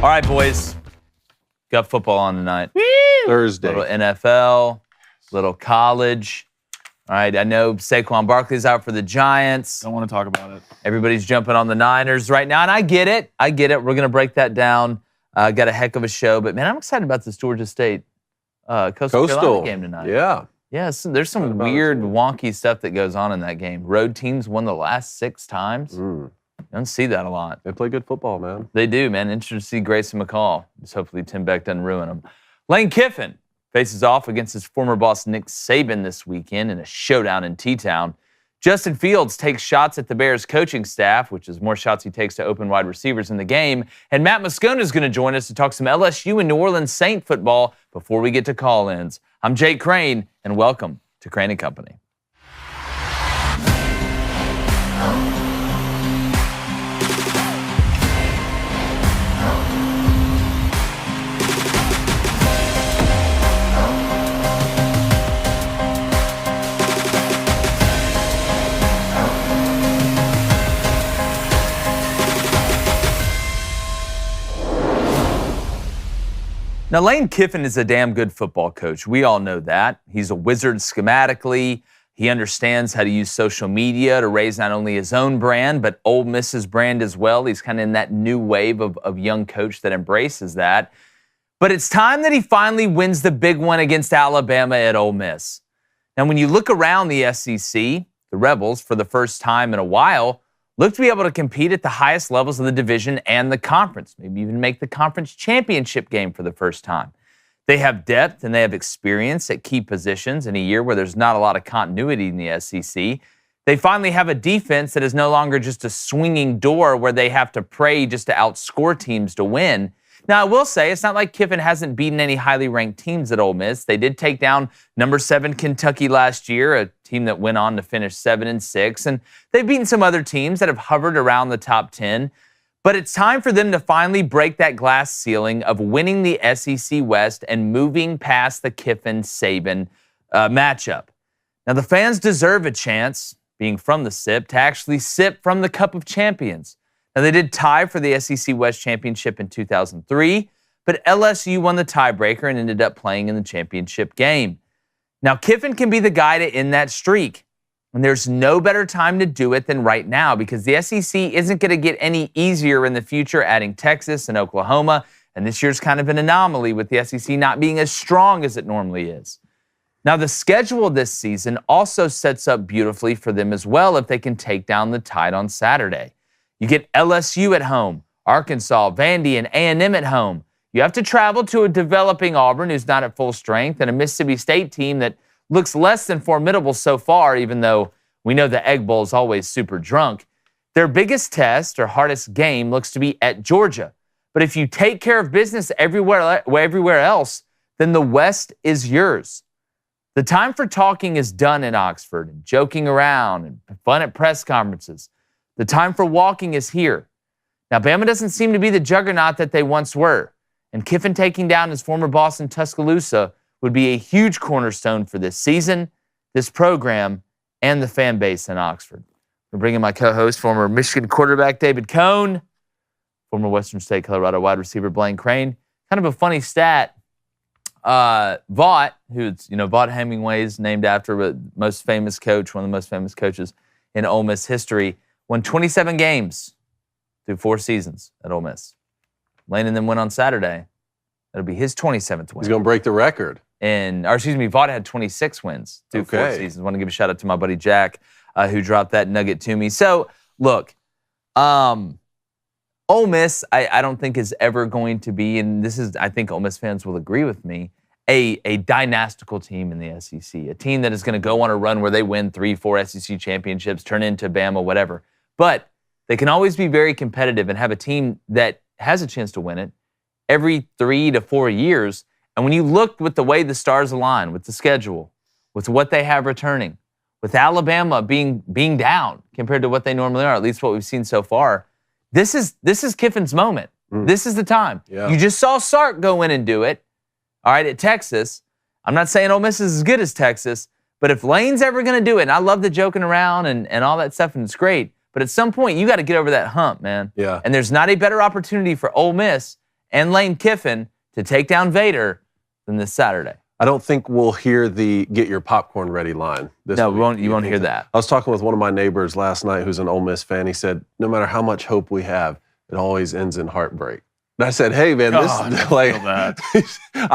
All right, boys. Got football on tonight. Thursday. Little NFL, little college. All right, I know Saquon Barkley's out for the Giants. Don't want to talk about it. Everybody's jumping on the Niners right now, and I get it. We're going to break that down. Got a heck of a show. But, man, I'm excited about this Georgia State Coastal Carolina game tonight. Yeah. Yeah, there's some weird, wonky stuff that goes on in that game. Road teams won the last 6 times. You don't see that a lot. They play good football, man. They do, man. Interesting to see Grayson McCall. Just hopefully Tim Beck doesn't ruin him. Lane Kiffin faces off against his former boss Nick Saban this weekend in a showdown in T-Town. Justin Fields takes shots at the Bears coaching staff, which is more shots he takes to open wide receivers in the game. And Matt Moscona is going to join us to talk some LSU and New Orleans Saint football before we get to call-ins. I'm Jake Crane, and welcome to Crane & Company. Now, Lane Kiffin is a damn good football coach. We all know that. He's a wizard schematically. He understands how to use social media to raise not only his own brand, but Ole Miss's brand as well. He's kind of in that new wave of young coach that embraces that. But it's time that he finally wins the big one against Alabama at Ole Miss. Now, when you look around the SEC, the Rebels, for the first time in a while, look to be able to compete at the highest levels of the division and the conference, maybe even make the conference championship game for the first time. They have depth and they have experience at key positions in a year where there's not a lot of continuity in the SEC. They finally have a defense that is no longer just a swinging door where they have to pray just to outscore teams to win. Now, I will say, it's not like Kiffin hasn't beaten any highly ranked teams at Ole Miss. They did take down number 7 Kentucky last year, a team that went on to finish 7-6. And they've beaten some other teams that have hovered around the top 10. But it's time for them to finally break that glass ceiling of winning the SEC West and moving past the Kiffin-Saban matchup. Now, the fans deserve a chance, being from the SIP, to actually sip from the Cup of Champions. Now, they did tie for the SEC West Championship in 2003, but LSU won the tiebreaker and ended up playing in the championship game. Now, Kiffin can be the guy to end that streak, and there's no better time to do it than right now because the SEC isn't going to get any easier in the future, adding Texas and Oklahoma, and this year's kind of an anomaly with the SEC not being as strong as it normally is. Now, the schedule this season also sets up beautifully for them as well if they can take down the Tide on Saturday. You get LSU at home, Arkansas, Vandy, and A&M at home. You have to travel to a developing Auburn who's not at full strength and a Mississippi State team that looks less than formidable so far, even though we know the Egg Bowl is always super drunk. Their biggest test or hardest game looks to be at Georgia. But if you take care of business everywhere else, then the West is yours. The time for talking is done in Oxford and joking around and fun at press conferences. The time for walking is here. Now, Bama doesn't seem to be the juggernaut that they once were, and Kiffin taking down his former boss in Tuscaloosa would be a huge cornerstone for this season, this program, and the fan base in Oxford. We're bringing my co-host, former Michigan quarterback David Cohn, former Western State Colorado wide receiver Blaine Crane. Kind of a funny stat. Vaught, who's, Vaught Hemingway is named after the most famous coach, one of the most famous coaches in Ole Miss history, won 27 games through 4 seasons at Ole Miss. Lane and then went on Saturday. That'll be his 27th win. He's going to break the record. Vaught had 26 wins through 4 seasons. I want to give a shout out to my buddy Jack, who dropped that nugget to me. So, look, Ole Miss, I don't think is ever going to be, and I think Ole Miss fans will agree with me, a dynastical team in the SEC, a team that is going to go on a run where they win 3-4 SEC championships, turn into Bama, whatever. But they can always be very competitive and have a team that has a chance to win it every 3 to 4 years. And when you look with the way the stars align, with the schedule, with what they have returning, with Alabama being down compared to what they normally are, at least what we've seen so far, this is Kiffin's moment. This is the time. Yeah. You just saw Sark go in and do it, all right, at Texas. I'm not saying Ole Miss is as good as Texas, but if Lane's ever going to do it, and I love the joking around and all that stuff, and it's great, but at some point, you got to get over that hump, man. Yeah. And there's not a better opportunity for Ole Miss and Lane Kiffin to take down Vader than this Saturday. I don't think we'll hear the "get your popcorn ready" line this week. You won't hear that. I was talking with one of my neighbors last night who's an Ole Miss fan. He said, no matter how much hope we have, it always ends in heartbreak. And I said, hey, man, I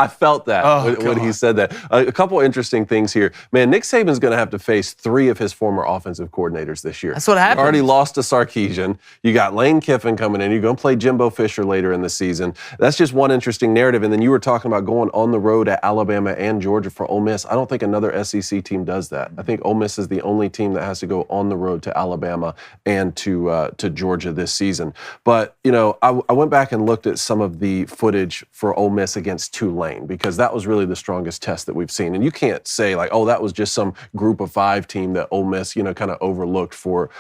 felt that when he said that. A couple interesting things here. Man, Nick Saban's going to have to face 3 of his former offensive coordinators this year. That's what happened. Already lost to Sarkisian. You got Lane Kiffin coming in. You're going to play Jimbo Fisher later in the season. That's just one interesting narrative. And then you were talking about going on the road at Alabama and Georgia for Ole Miss. I don't think another SEC team does that. I think Ole Miss is the only team that has to go on the road to Alabama and to Georgia this season. But, you know, I went back and looked at some of the footage for Ole Miss against Tulane because that was really the strongest test that we've seen. And you can't say like, oh, that was just some group of 5 team that Ole Miss, you know, kind of overlooked for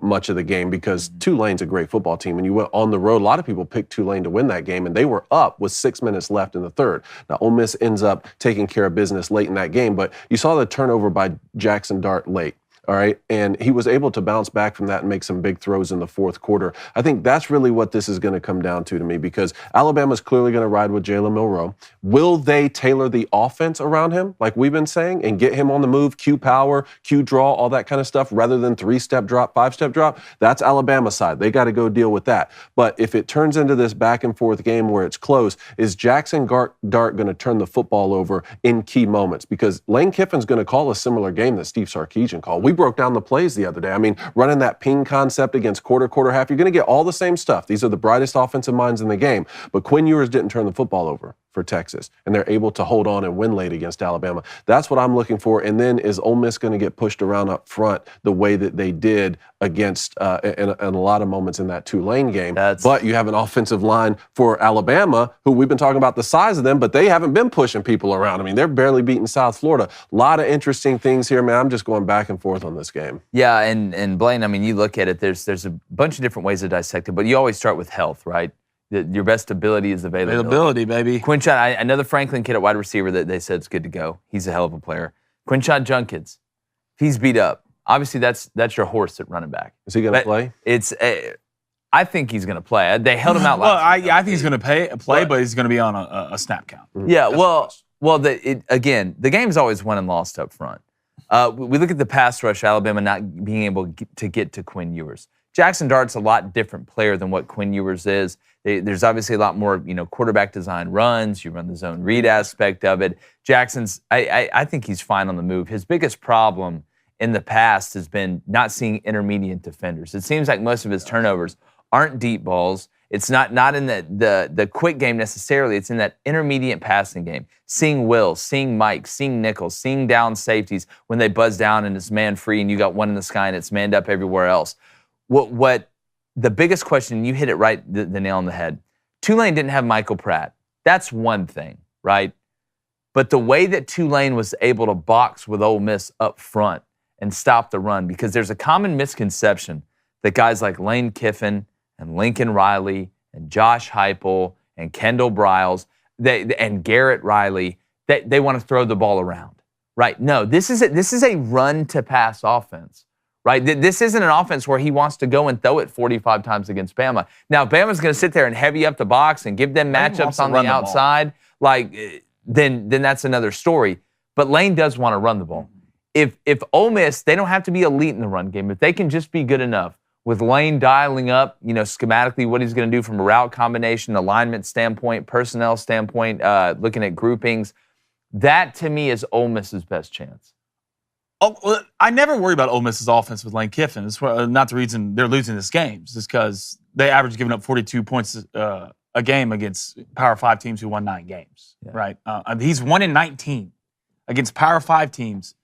much of the game because Tulane's a great football team. And you went on the road. A lot of people picked Tulane to win that game, and they were up with 6 minutes left in the third. Now, Ole Miss ends up taking care of business late in that game, but you saw the turnover by Jackson Dart late. All right, and he was able to bounce back from that and make some big throws in the fourth quarter. I think that's really what this is going to come down to me because Alabama's clearly going to ride with Jalen Milroe. Will they tailor the offense around him, like we've been saying, and get him on the move, Q power, Q draw, all that kind of stuff, rather than 3-step drop, 5-step drop? That's Alabama's side. They got to go deal with that. But if it turns into this back and forth game where it's close, is Jackson Dart going to turn the football over in key moments? Because Lane Kiffin's going to call a similar game that Steve Sarkisian called. We broke down the plays the other day. I mean, running that ping concept against quarter, half, you're going to get all the same stuff. These are the brightest offensive minds in the game. But Quinn Ewers didn't turn the football over for Texas, and they're able to hold on and win late against Alabama. That's what I'm looking for. And then is Ole Miss going to get pushed around up front the way that they did against in a lot of moments in that Tulane game? But you have an offensive line for Alabama who we've been talking about the size of them, but they haven't been pushing people around. I mean, they're barely beating South Florida. A lot of interesting things here, man. I'm just going back and forth on this game. Yeah, and Blaine, I mean, you look at it, there's a bunch of different ways to dissect it, but you always start with health, right? Your best ability is availability. Availability, baby. Quinshon, I know the Franklin kid at wide receiver that they said is good to go. He's a hell of a player. Quinshon Judkins, he's beat up. Obviously, that's your horse at running back. Is he going to play? I think he's going to play. They held him out last I think he's going to play, but he's going to be on a snap count. Yeah, again, the game's always won and lost up front. We look at the pass rush, Alabama not being able to get to Quinn Ewers. Jackson Dart's a lot different player than what Quinn Ewers is. There's obviously a lot more, quarterback design runs. You run the zone read aspect of it. Jackson's, I think he's fine on the move. His biggest problem in the past has been not seeing intermediate defenders. It seems like most of his turnovers aren't deep balls. It's not in the quick game necessarily. It's in that intermediate passing game. Seeing Will, seeing Mike, seeing Nichols, seeing down safeties when they buzz down and it's man free and you got one in the sky and it's manned up everywhere else. What the biggest question, you hit it right, the nail on the head. Tulane didn't have Michael Pratt. That's one thing, right? But the way that Tulane was able to box with Ole Miss up front and stop the run, because there's a common misconception that guys like Lane Kiffin and Lincoln Riley and Josh Heupel and Kendall Briles and Garrett Riley, they want to throw the ball around, right? No, this is a run-to-pass offense. Right? This isn't an offense where he wants to go and throw it 45 times against Bama. Now, if Bama's going to sit there and heavy up the box and give them matchups on the outside, then that's another story. But Lane does want to run the ball. If Ole Miss, they don't have to be elite in the run game. If they can just be good enough with Lane dialing up, schematically what he's going to do from a route combination, alignment standpoint, personnel standpoint, looking at groupings, that to me is Ole Miss's best chance. Oh, I never worry about Ole Miss's offense with Lane Kiffin. It's not the reason they're losing this game. It's because they average giving up 42 points a game against Power 5 teams who won 9 games, right? He's 1-19 against Power 5 teams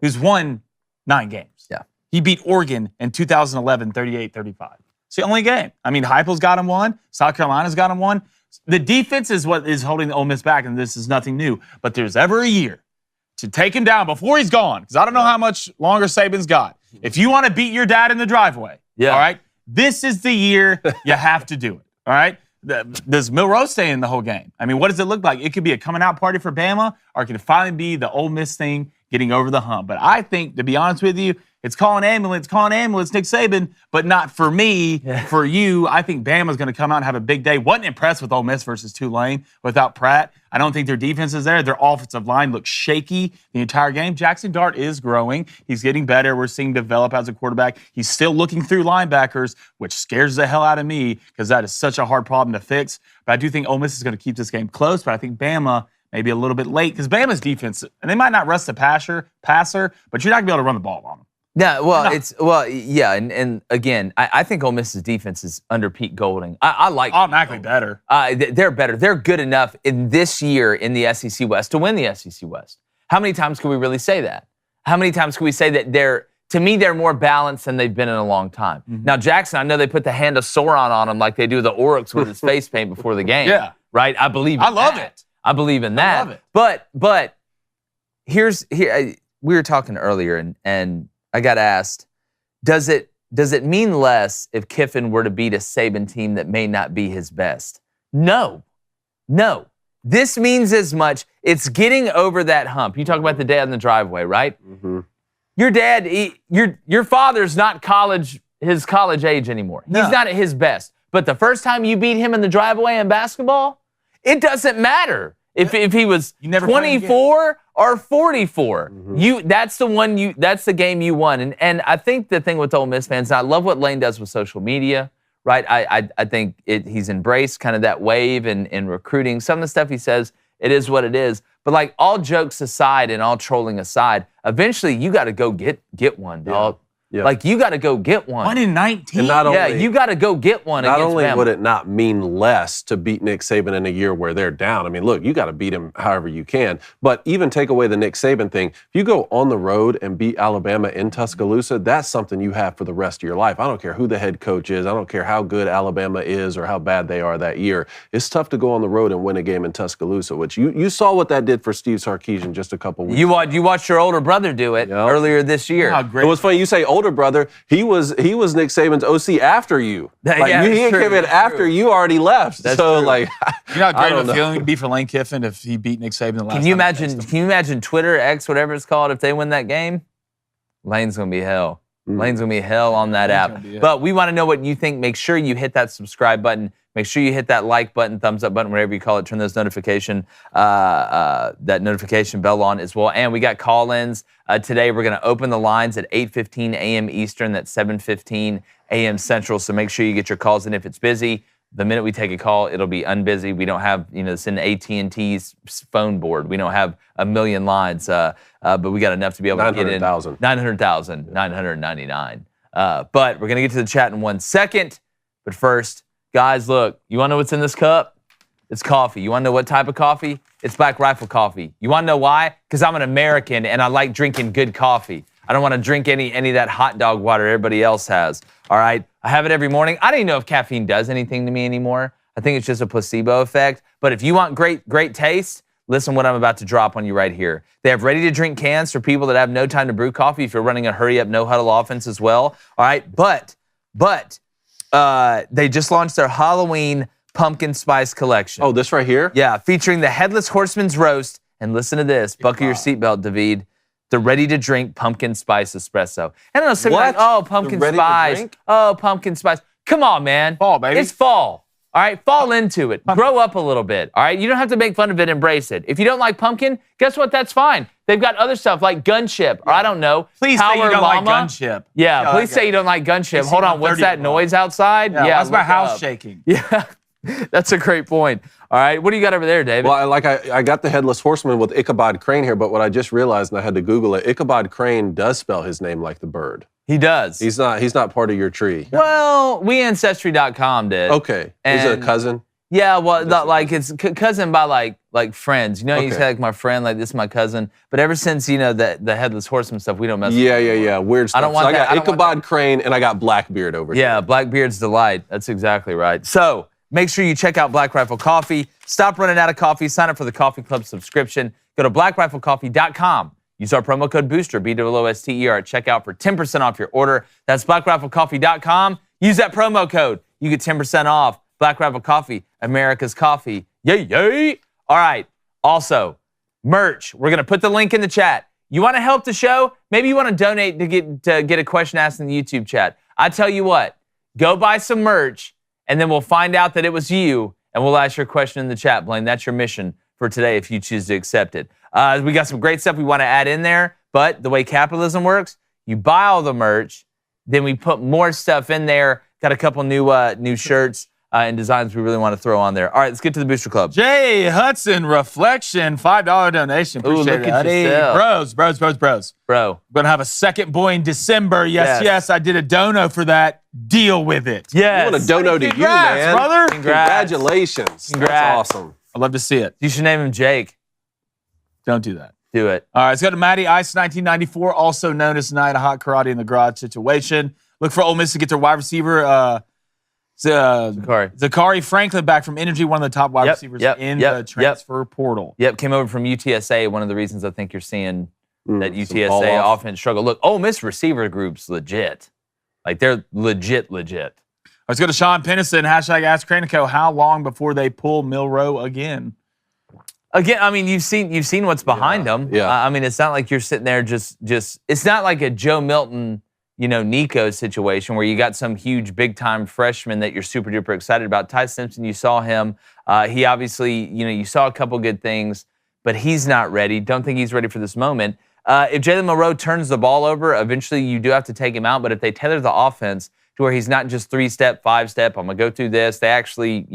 who's won 9 games. Yeah. He beat Oregon in 2011, 38-35. It's the only game. I mean, Heupel's got him one. South Carolina's got him one. The defense is what is holding Ole Miss back, and this is nothing new. But there's ever a year to take him down before he's gone, because I don't know how much longer Saban's got. If you want to beat your dad in the driveway, all right, this is the year you have to do it, all right? Does Milroe stay in the whole game? I mean, what does it look like? It could be a coming-out party for Bama, or it could finally be the Ole Miss thing getting over the hump. But I think, to be honest with you, it's calling ambulance, Nick Saban, but not for me, for you. I think Bama's going to come out and have a big day. Wasn't impressed with Ole Miss versus Tulane without Pratt. I don't think their defense is there. Their offensive line looks shaky the entire game. Jackson Dart is growing. He's getting better. We're seeing him develop as a quarterback. He's still looking through linebackers, which scares the hell out of me because that is such a hard problem to fix. But I do think Ole Miss is going to keep this game close, but I think Bama maybe a little bit late because Bama's defense, and they might not rest the passer, but you're not going to be able to run the ball on them. No, well, and again, I think Ole Miss's defense is under Pete Golding. I like automatically better. They're better. They're good enough in this year in the SEC West to win the SEC West. How many times can we really say that? How many times can we say that to me, they're more balanced than they've been in a long time? Mm-hmm. Now, Jackson, I know they put the hand of Sauron on him like they do the Oryx with his face paint before the game. Yeah. Right? I believe in I love that. it. I believe in that. I love it. But here we were talking earlier and I got asked, does it mean less if Kiffin were to beat a Saban team that may not be his best? No. This means as much. It's getting over that hump. You talk about the dad in the driveway, right? Mm-hmm. Your dad, your father's not his college age anymore. No. He's not at his best. But the first time you beat him in the driveway in basketball, it doesn't matter if he was 24 or 44. Mm-hmm. That's the game you won. And I think the thing with Ole Miss fans, I love what Lane does with social media, right? I think he's embraced kind of that wave in recruiting. Some of the stuff he says, it is what it is. But like all jokes aside and all trolling aside, eventually you got to go get one, dog. Yeah. Like, you got to go get one. 1 in 19. And not only, you got to go get one against Bama. Not only would it not mean less to beat Nick Saban in a year where they're down. I mean, look, you got to beat him however you can. But even take away the Nick Saban thing. If you go on the road and beat Alabama in Tuscaloosa, that's something you have for the rest of your life. I don't care who the head coach is. I don't care how good Alabama is or how bad they are that year. It's tough to go on the road and win a game in Tuscaloosa, which you saw what that did for Steve Sarkisian just a couple weeks ago. You watched your older brother do it earlier this year. How great. It was funny. You say older brother. He was Nick Saban's OC after you. He came in after you already left. That's so true. like, you know how great of a feeling it'd be for Lane Kiffin if he beat Nick Saban the last time. Can you imagine Twitter, X, whatever it's called, if they win that game? Lane's gonna be hell. Lane's gonna be hell on that app. But we want to know what you think. Make sure you hit that subscribe button. Make sure you hit that like button, thumbs up button, whatever you call it. Turn those that notification bell on as well. And we got call-ins today. We're going to open the lines at 8:15 a.m. Eastern. That's 7:15 a.m. Central. So make sure you get your calls in. If it's busy, the minute we take a call, it'll be unbusy. We don't have, it's in AT&T's phone board. We don't have a million lines, but we got enough to be able to get in. 999. But we're going to get to the chat in 1 second. But first, guys, look, you want to know what's in this cup? It's coffee. You want to know what type of coffee? It's Black Rifle coffee. You want to know why? Because I'm an American and I like drinking good coffee. I don't want to drink any of that hot dog water everybody else has. All right? I have it every morning. I don't even know if caffeine does anything to me anymore. I think it's just a placebo effect. But if you want great taste, listen what I'm about to drop on you right here. They have ready-to-drink cans for people that have no time to brew coffee if you're running a hurry-up, no-huddle offense as well. All right? But they just launched their Halloween pumpkin spice collection. Oh, this right here? Yeah, featuring the Headless Horseman's Roast. And listen to this. Buckle your seatbelt, David. The ready-to-drink pumpkin spice espresso. And I know some like, oh, pumpkin spice. Oh, pumpkin spice. Come on, man. Fall, baby. It's fall. All right, fall into it. Grow up a little bit. All right, you don't have to make fun of it. Embrace it. If you don't like pumpkin, guess what? That's fine. They've got other stuff like Gunship, or I don't know. Please say you don't like Gunship. Yeah, please say you don't like Gunship. Hold on, what's that noise outside? Yeah, that's my house shaking. Yeah, that's a great point. All right, what do you got over there, David? Well, I got the Headless Horseman with Ichabod Crane here, but what I just realized, and I had to Google it, Ichabod Crane does spell his name like the bird. He does. He's not part of your tree. Well, Ancestry.com did. Okay, is it a cousin? Yeah, well, it's cousin by like friends. You know, you say like my friend, like this is my cousin. But ever since the Headless Horseman stuff, we don't mess with it. Yeah. Weird stuff. I don't want that. I got Ichabod Crane and I got Blackbeard over here. Yeah, Blackbeard's delight. That's exactly right. So make sure you check out Black Rifle Coffee. Stop running out of coffee. Sign up for the Coffee Club subscription. Go to blackriflecoffee.com. Use our promo code BOOSTER, BOOSTER, at checkout for 10% off your order. That's blackriflecoffee.com. Use that promo code. You get 10% off. Black Rifle Coffee, America's coffee. Yay. All right. Also, merch. We're going to put the link in the chat. You want to help the show? Maybe you want to donate to get a question asked in the YouTube chat. I tell you what, go buy some merch, and then we'll find out that it was you, and we'll ask your question in the chat, Blaine. That's your mission for today if you choose to accept it. We got some great stuff we want to add in there, but the way capitalism works, you buy all the merch, then we put more stuff in there. Got a couple new shirts and designs we really want to throw on there. All right, let's get to the Booster Club. Jay Hudson, Reflection, $5 donation. Appreciate look at it. yourself. Bros. Bro. Going to have a second boy in December. Yes, I did a dono for that. Deal with it. Yes. I want a dono to you, Congrats, man. brother. Congratulations. Congrats. That's awesome. I'd love to see it. You should name him Jake. Don't do that. Do it. All right, let's go to Matty Ice, 1994, also known as Night of Hot Karate in the Garage situation. Look for Ole Miss to get their wide receiver, Zachary Franklin, back from injury, one of the top wide receivers in the transfer portal. Yep, came over from UTSA. One of the reasons I think you're seeing that UTSA offense struggle. Look, Ole Miss receiver group's legit. Like, they're legit. Let's go to Sean Pennison, hashtag Ask Cranico. How long before they pull Milroe again? Again, I mean, you've seen what's behind them. Yeah. I mean, it's not like you're sitting there just. It's not like a Joe Milton, Nico situation where you got some huge big time freshman that you're super duper excited about. Ty Simpson, you saw him. He obviously, you saw a couple good things, but he's not ready. Don't think he's ready for this moment. If Jalen Milroe turns the ball over, eventually you do have to take him out. But if they tether the offense to where he's not just 3-step, 5-step, I'm gonna go through this. They actually,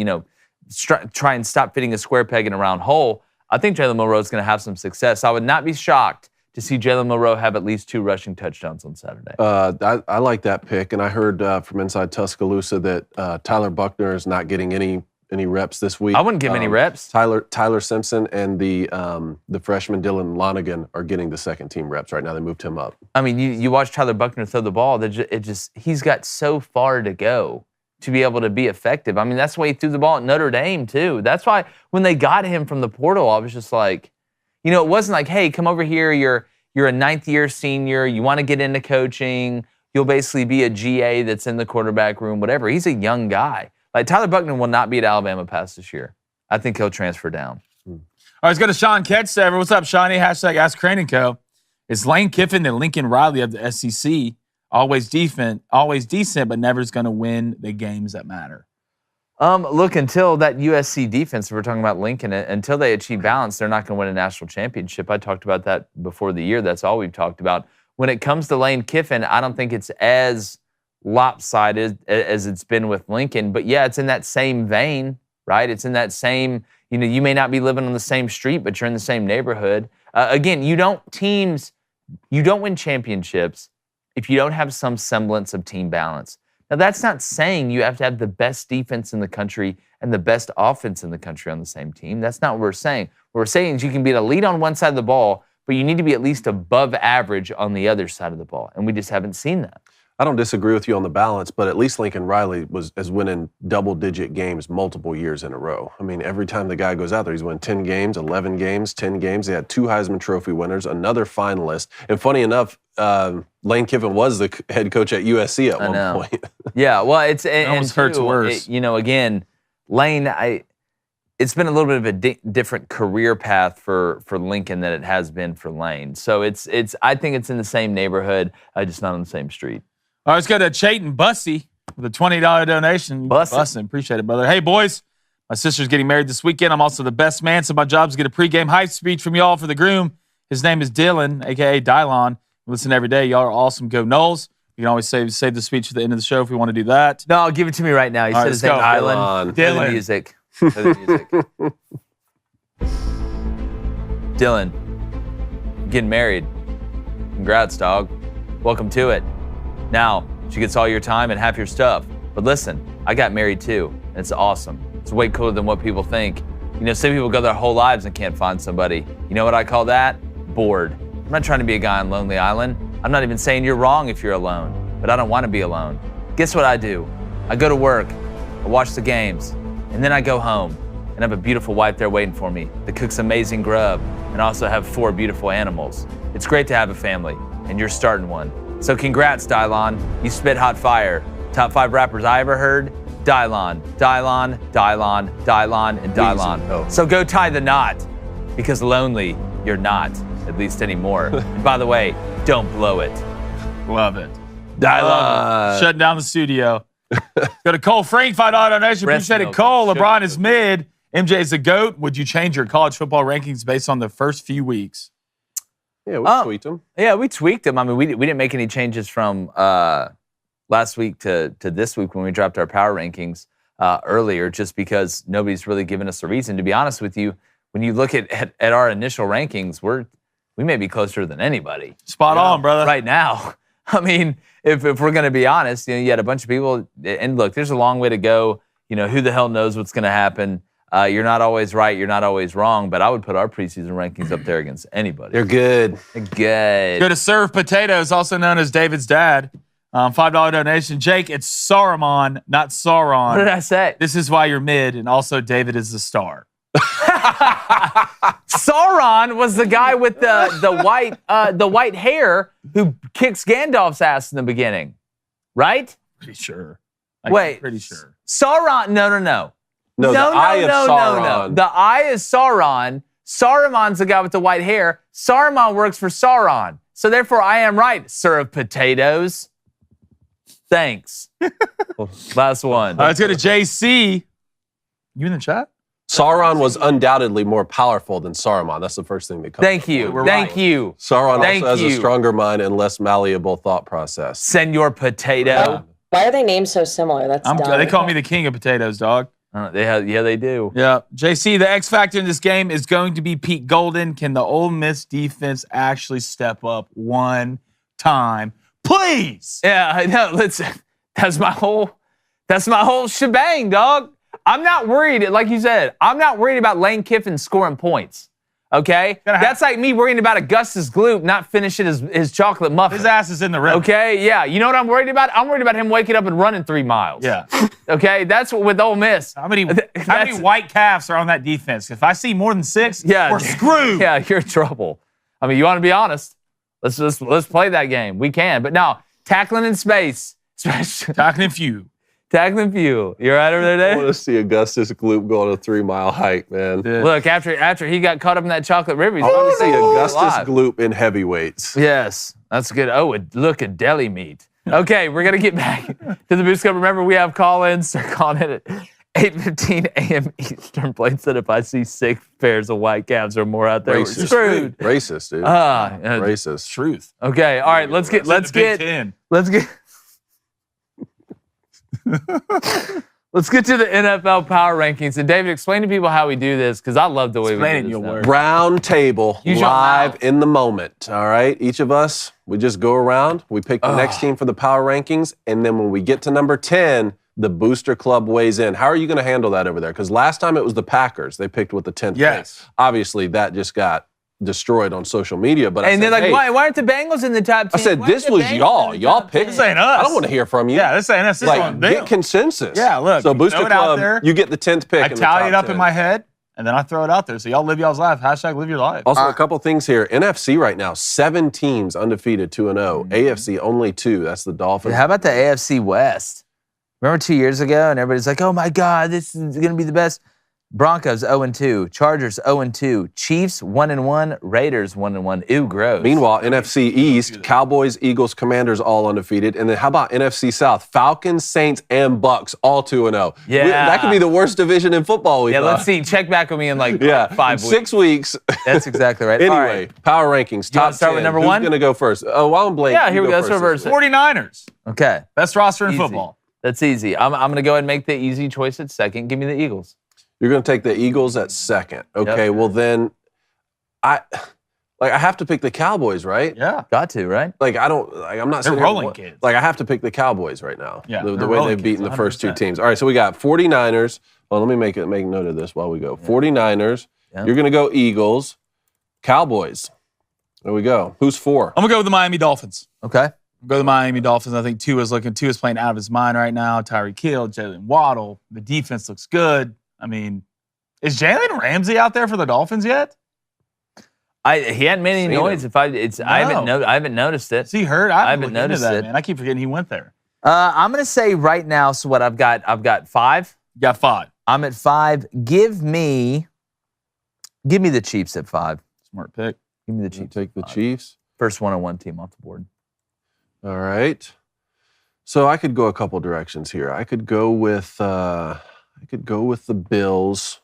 try and stop fitting a square peg in a round hole. I think Jalen Milroe is going to have some success. I would not be shocked to see Jalen Milroe have at least 2 rushing touchdowns on Saturday. I like that pick, and I heard from inside Tuscaloosa that Tyler Buckner is not getting any reps this week. I wouldn't give him any reps. Tyler Simpson and the freshman Dylan Lonigan are getting the second team reps right now. They moved him up. I mean, you watch Tyler Buckner throw the ball. He's got so far to go to be able to be effective. I mean, that's why he threw the ball at Notre Dame, too. That's why when they got him from the portal, I was just like, it wasn't like, hey, come over here, you're a 9th-year senior, you want to get into coaching, you'll basically be a GA that's in the quarterback room, whatever. He's a young guy. Like, Tyler Buckner will not be at Alabama past this year. I think he'll transfer down. All right, let's go to Sean Ketchsever. What's up, Shawnee? Hashtag Ask Crane & Co. Is Lane Kiffin and Lincoln Riley of the SEC always decent, but never is going to win the games that matter? Look, until that USC defense, if we're talking about Lincoln, until they achieve balance, they're not going to win a national championship. I talked about that before the year. That's all we've talked about. When it comes to Lane Kiffin, I don't think it's as lopsided as it's been with Lincoln. But, yeah, it's in that same vein, right? It's in that same, you may not be living on the same street, but you're in the same neighborhood. Again, you don't win championships if you don't have some semblance of team balance. Now, that's not saying you have to have the best defense in the country and the best offense in the country on the same team. That's not what we're saying. What we're saying is you can be an elite on one side of the ball, but you need to be at least above average on the other side of the ball, and we just haven't seen that. I don't disagree with you on the balance, but at least Lincoln Riley is winning double-digit games multiple years in a row. I mean, every time the guy goes out there, he's won 10 games, 11 games, 10 games. They had 2 Heisman Trophy winners, another finalist. And funny enough, Lane Kiffin was the head coach at USC at one point. Yeah, well, it almost hurts worse. Again, Lane, it's been a little bit of a different career path for Lincoln than it has been for Lane. So I think it's in the same neighborhood, just not on the same street. All right, let's go to Chayton Bussey with a $20 donation. Bussin', appreciate it, brother. Hey, boys, my sister's getting married this weekend. I'm also the best man, so my job is to get a pregame hype speech from y'all for the groom. His name is Dylan, a.k.a. Dylon. Listen every day. Y'all are awesome. Go Knowles. You can always save the speech at the end of the show if you want to do that. No, I'll give it to me right now. You said his name, Dylan. Dylan. The music. Dylan, getting married. Congrats, dog. Welcome to it. Now, she gets all your time and half your stuff. But listen, I got married too, and it's awesome. It's way cooler than what people think. Some people go their whole lives and can't find somebody. You know what I call that? Bored. I'm not trying to be a guy on Lonely Island. I'm not even saying you're wrong if you're alone, but I don't want to be alone. Guess what I do? I go to work, I watch the games, and then I go home and have a beautiful wife there waiting for me that cooks amazing grub and also have 4 beautiful animals. It's great to have a family, and you're starting one. So congrats, Dylon. You spit hot fire. Top 5 rappers I ever heard, Dylon, Dylon, Dylon, Dylon, and Dylon. So go tie the knot, because lonely, you're not. at least anymore. And by the way, don't blow it. Love it. I love it. Shutting down the studio. Go to Cole Frank, $5 donation. Appreciate it, Cole. LeBron is mid. MJ is the GOAT. Would you change your college football rankings based on the first few weeks? Yeah, we tweaked them. Yeah, we tweaked them. I mean, we didn't make any changes from last week to this week when we dropped our power rankings earlier, just because nobody's really given us a reason. To be honest with you, when you look at our initial rankings, we may be closer than anybody. Spot on, brother. Right now. I mean, if we're going to be honest, you had a bunch of people, and look, there's a long way to go. Who the hell knows what's going to happen? You're not always right. You're not always wrong. But I would put our preseason rankings up there against anybody. They're good. They're good. Go to Serve Potatoes, also known as David's dad. $5 donation. Jake, it's Saruman, not Sauron. What did I say? This is why you're mid, and also David is the star. Sauron was the guy with the white hair who kicks Gandalf's ass in the beginning, right? Pretty sure. Wait, pretty sure. Sauron? No. No, the Eye of Sauron. No. The Eye is Sauron. Saruman's the guy with the white hair. Saruman works for Sauron. So therefore, I am right, sir of potatoes. Thanks. Last one. Let's go to JC. You in the chat? Sauron was undoubtedly more powerful than Saruman. That's the first thing that comes. Thank you. Thank you. Sauron also has a stronger mind and less malleable thought process. Senor Potato. Why are they named so similar? That's dumb. They call me the king of potatoes, dog. They do. Yeah. JC, the X factor in this game is going to be Pete Golden. Can the Ole Miss defense actually step up one time, please? Yeah, I know. Listen, that's my whole shebang, dog. I'm not worried, like you said, I'm not worried about Lane Kiffin scoring points. Okay? That's like me worrying about Augustus Gloop not finishing his chocolate muffin. His ass is in the rim. Okay? Yeah. You know what I'm worried about? I'm worried about him waking up and running 3 miles. Yeah. Okay? That's what with Ole Miss. How many white calves are on that defense? If I see more than 6, we're screwed. Yeah, you're in trouble. I mean, you want to be honest? Let's play that game. We can. But no, tackling in space. Tackling few. Tackling few. You all right over there, Dave? I want to see Augustus Gloop go on a 3-mile hike, man. Yeah. Look, after he got caught up in that chocolate river, he's I want to see Augustus alive. Gloop in heavyweights. Yes, that's good. Oh, look at deli meat. Okay, we're going to get back to the Boost Cup. Remember, we have call-ins. They're calling it at 8:15 a.m. Eastern. Blade said if I see 6 pairs of white calves or more out there, we're screwed. Racist, dude. Racist. Truth. Okay, all right, let's get Let's get to the NFL power rankings. And David, explain to people how we do this, because I love the way we do this. Round table, live in the moment. All right, each of us, we just go around. We pick the next team for the power rankings, and then when we get to number 10, the Booster Club weighs in. How are you going to handle that over there? Because last time it was the Packers. They picked with the 10th pick. Obviously, that just got destroyed on social media. But they're like, why aren't the Bengals in the top 10? I said, this was y'all. Y'all picked. This ain't us. I don't want to hear from you. Yeah, this ain't us. This like, get consensus. Yeah, look. So Booster Club, you get the 10th pick. I tally it up in my head, and then I throw it out there. So y'all live y'all's life. # live your life. Also, a couple things here. NFC right now, 7 teams undefeated, 2-0. AFC only 2. That's the Dolphins. How about the AFC West? Remember 2 years ago, and everybody's like, oh my God, this is going to be the best. Broncos 0-2, Chargers 0-2, Chiefs 1-1, Raiders 1-1. Ew, gross. Meanwhile, NFC East, Cowboys, Eagles, Commanders all undefeated. And then how about NFC South? Falcons, Saints, and Bucks all 2-0. Yeah. That could be the worst division in football, we thought. Let's see. Check back with me in like 5 weeks. 6 weeks. That's exactly right. Anyway, right. Power rankings, top 10. Start with number 1? Who's going to go first? Oh, well, I'm Blake. Yeah, here we go. Let's reverse it. 49ers. Okay. Best roster in Easy. football. That's easy. I'm going to go ahead and make the easy choice at second. Give me the Eagles. You're going to take the Eagles at second. Okay, well then, I have to pick the Cowboys, right? Yeah. Got to, right? I'm not They're rolling kids. I have to pick the Cowboys right now. Yeah, the way they've beaten the first 2 teams. All right, so we got 49ers. Well, let me make note of this while we go. 49ers. Yeah. You're going to go Eagles. Cowboys. There we go. Who's 4? I'm going to go with the Miami Dolphins. Okay. Go to the Miami Dolphins. I think Tua's playing out of his mind right now. Tyreek Hill, Jalen Waddle. The defense looks good. I mean, is Jalen Ramsey out there for the Dolphins yet? He hadn't made any noise. I haven't noticed it. Is he hurt? I haven't noticed it. Man. I keep forgetting he went there. I'm gonna say right now. So what I've got 5. You got 5. I'm at 5. Give me the Chiefs at 5. Smart pick. Give me the You Chiefs. take the Chiefs. First one-on-one team off the board. All right. So I could go a couple directions here. I could go with the Bills.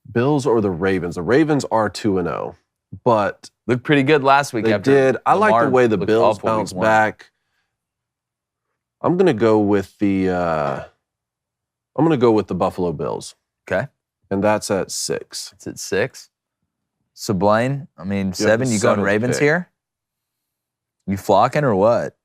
Bills or the Ravens. The Ravens are 2-0, but Looked pretty good last week. they after did. I like the Lamar way the looked Bills awful week bounced 1. back. I'm gonna go with the Buffalo Bills, Okay. and that's at 6. It's at 6. So Blaine, I mean, the 7. You going 7th Ravens pick. here? You flocking or what?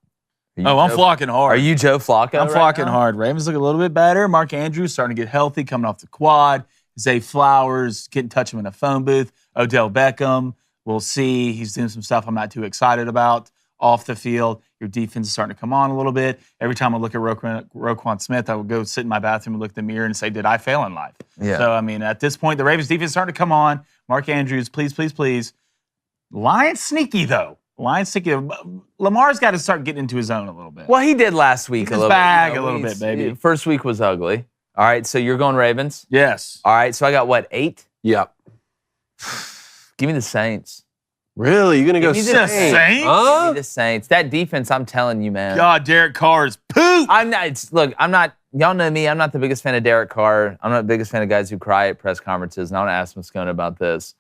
Are you Oh, I'm Joe- flocking hard. Are you Joe Flacco? I'm right flocking now? hard. Ravens look a little bit better. Mark Andrews starting to get healthy, coming off the quad. Zay Flowers, getting touch him in a phone booth. Odell Beckham, we'll see. He's doing some stuff I'm not too excited about off the field. Your defense is starting to come on a little bit. Every time I look at Roquan Smith, I would go sit in my bathroom and look in the mirror and say, did I fail in life? Yeah. So, I mean, at this point, the Ravens defense is starting to come on. Mark Andrews, please, please, please. Lions sneaky, though. Lions sneaky. Lamar's got to start getting into his zone a little bit. Well, he did last week He's a his little bag bit. a little bit, baby. First week was ugly. All right, so you're going Ravens. Yes. All right, so I got what, 8? Yep. Give me the Saints. Really? You're gonna go Give me the Saints? Saints? Give Huh? me the Saints. That defense, I'm telling you, man. God, Derek Carr is poop. I'm not, y'all know me, I'm not the biggest fan of Derek Carr. I'm not the biggest fan of guys who cry at press conferences, and I want to ask Moscona about this.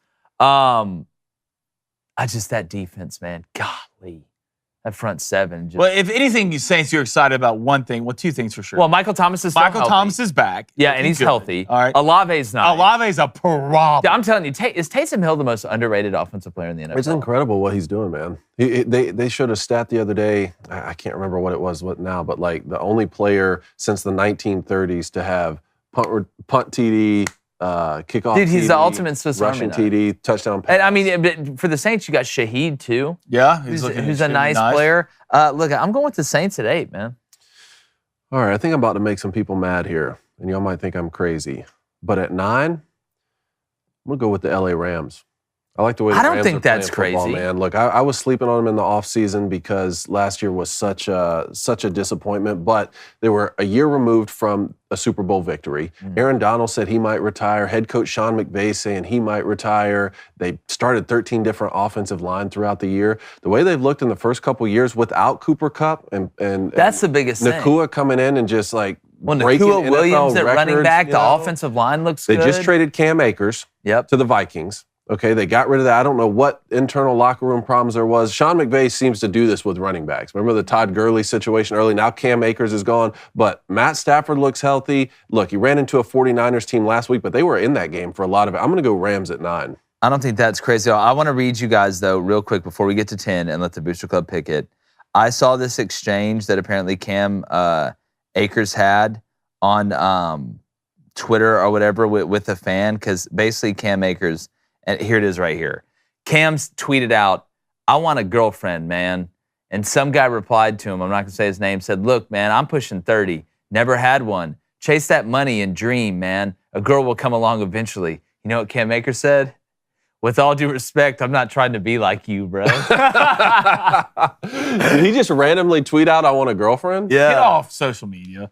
That defense, man, golly. That front 7. Just, Well, if anything, you Saints, you're excited about one thing. Well, 2 things for sure. well, Michael Thomas is still Michael healthy. Thomas is back. Yeah, and he's good. healthy. All right. Olave's not. Olave's a problem. I'm telling you, is Taysom Hill the most underrated offensive player in the NFL? It's incredible what he's doing, man. They showed a stat the other day. I can't remember what it was now, but like the only player since the 1930s to have punt TD, kickoff. Dude, he's TD, the ultimate Swiss Army rushing knife. TD, touchdown pass. And I mean, but for the Saints, you got Shaheed too, Yeah, who's looking a extremely nice player. Look, I'm going with the Saints at 8, man. All right, I think I'm about to make some people mad here, and y'all might think I'm crazy. But at 9, I'm gonna go with the LA Rams. I like the way the I don't Rams think are playing that's football, crazy. man. Look, I was sleeping on them in the offseason because last year was such a disappointment, but they were a year removed from a Super Bowl victory. Aaron Donald said he might retire. Head coach Sean McVay saying he might retire. They started 13 different offensive line throughout the year. The way they've looked in the first couple years without Cooper Kupp and That's the biggest thing. Nakua coming in and just like Well, breaking Nakua NFL Williams at running records, back, you the know? offensive line looks They good. just traded Cam Akers Yep. to the Vikings. Okay, they got rid of that. I don't know what internal locker room problems there was. Sean McVay seems to do this with running backs. Remember the Todd Gurley situation early? Now Cam Akers is gone, but Matt Stafford looks healthy. Look, he ran into a 49ers team last week, but they were in that game for a lot of it. I'm going to go Rams at 9. I don't think that's crazy. I want to read you guys, though, real quick before we get to 10 and let the Booster Club pick it. I saw this exchange that apparently Cam Akers had on Twitter or whatever with a fan, because basically Cam Akers, and here it is right here. Cam's tweeted out, "I want a girlfriend, man." And some guy replied to him, I'm not going to say his name, said, "Look, man, I'm pushing 30. Never had one. Chase that money and dream, man. A girl will come along eventually." You know what Cam Akers said? "With all due respect, I'm not trying to be like you, bro." Did he just randomly tweet out, "I want a girlfriend"? Get off social media.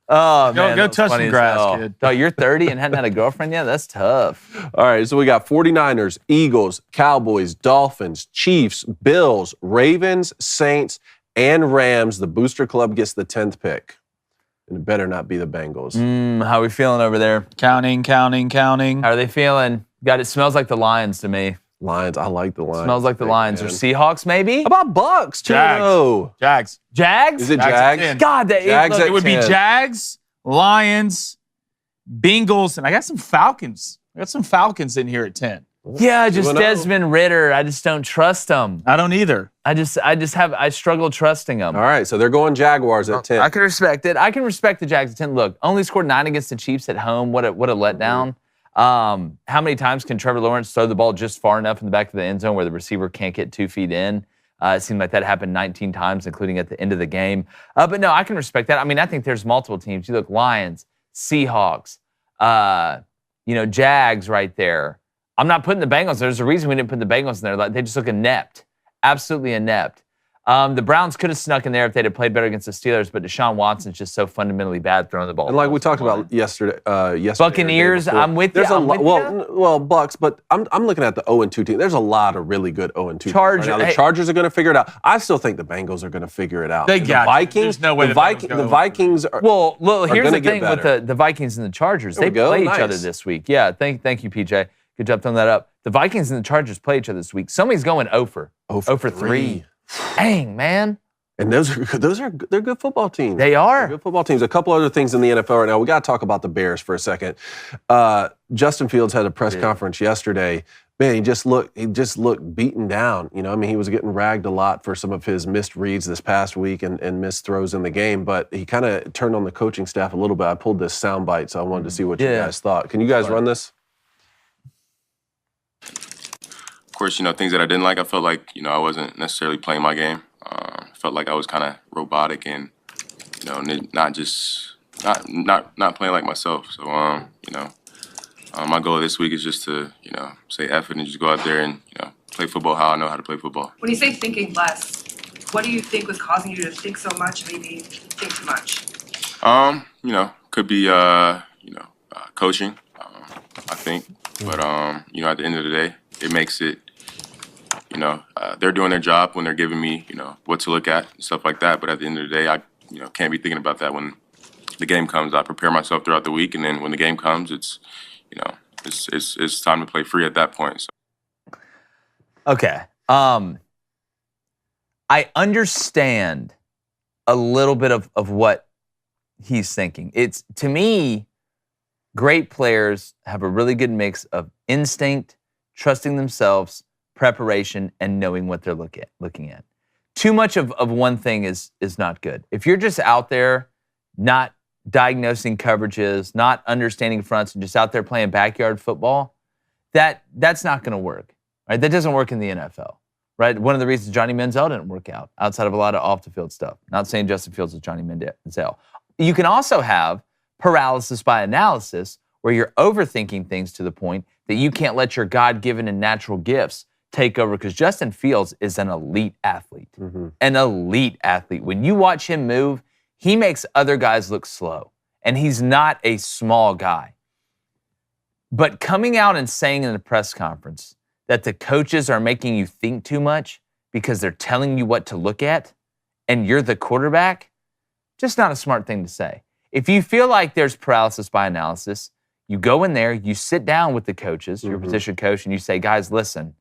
Oh, Go- man. go that was touch funny some as grass, hell. kid. Oh, you're 30 and hadn't had a girlfriend yet? That's tough. All right, so we got 49ers, Eagles, Cowboys, Dolphins, Chiefs, Bills, Ravens, Saints, and Rams. The Booster Club gets the 10th pick. And it better not be the Bengals. How are we feeling over there? Counting. How are they feeling? God, it smells like the Lions to me. Lions, I like the Lions. Smells like the Lions. Or Man. Seahawks, maybe? How about Bucks? Jags. 2-0. Jags. Jags? Is it Jags at Jags? 10. God, that Jags look, at It would be 10. Jags, Lions, Bengals, and I got some Falcons. I got some Falcons in here at 10. yeah, just 2-0. Desmond Ritter. I just don't trust him. I don't either. I struggle trusting him. All right, so they're going Jaguars at 10. I can respect it. I can respect the Jags at 10. Look, only scored 9 against the Chiefs at home. What a letdown. How many times can Trevor Lawrence throw the ball just far enough in the back of the end zone where the receiver can't get 2 feet in? It seemed like that happened 19 times, including at the end of the game. But no, I can respect that. I mean, I think there's multiple teams. You look, Lions, Seahawks, Jags right there. I'm not putting the Bengals. There's a reason we didn't put the Bengals in there. Like, they just look inept. Absolutely inept. The Browns could have snuck in there if they'd have played better against the Steelers, but Deshaun Watson's just so fundamentally bad throwing the ball. And like we talked about yesterday, Buccaneers, I'm with you. Well, Bucks, but I'm looking at the 0-2 team. There's a lot of really good 0-2 teams. Right now. The Chargers are going to figure it out. I still think the Bengals are going to figure it out. The Vikings, there's no way the Vikings are. Well, here's the thing better. with the Vikings and the Chargers. They play each other this week. Yeah, thank you, PJ. Good job throwing that up. The Vikings and the Chargers play each other this week. Somebody's going 0 for 3. Dang, man. And they're good football teams. They are. They're good football teams. A couple other things in the NFL right now. We got to talk about the Bears for a second. Justin Fields had a press conference yesterday. Man, he just looked beaten down. You know, I mean, he was getting ragged a lot for some of his missed reads this past week and missed throws in the game. But he kind of turned on the coaching staff a little bit. I pulled this soundbite, so I wanted to see what you guys thought. Can you guys run this? Of course, things that I didn't like. I felt like, I wasn't necessarily playing my game. Felt like I was kind of robotic and, not playing like myself. So, my goal this week is just to, say F it and just go out there and, play football how I know how to play football. When you say thinking less, what do you think was causing you to think so much, maybe think too much? Could be, coaching, I think. But, at the end of the day, it makes it, they're doing their job when they're giving me, what to look at and stuff like that. But at the end of the day, I, can't be thinking about that when the game comes. I prepare myself throughout the week, and then when the game comes, it's, it's time to play free at that point. So. Okay. I understand a little bit of what he's thinking. It's, to me, great players have a really good mix of instinct, trusting themselves, preparation, and knowing what they're looking at. Too much of one thing is not good. If you're just out there not diagnosing coverages, not understanding fronts, and just out there playing backyard football, that's not going to work. Right? That doesn't work in the NFL. Right? One of the reasons Johnny Manziel didn't work out, outside of a lot of off-the-field stuff. Not saying Justin Fields is Johnny Manziel. You can also have paralysis by analysis, where you're overthinking things to the point that you can't let your God-given and natural gifts take over, because Justin Fields is an elite athlete. Mm-hmm. An elite athlete. When you watch him move, he makes other guys look slow, and he's not a small guy. But coming out and saying in a press conference that the coaches are making you think too much because they're telling you what to look at, and you're the quarterback, just not a smart thing to say. If you feel like there's paralysis by analysis, you go in there, you sit down with the coaches, your position coach, and you say, guys, listen,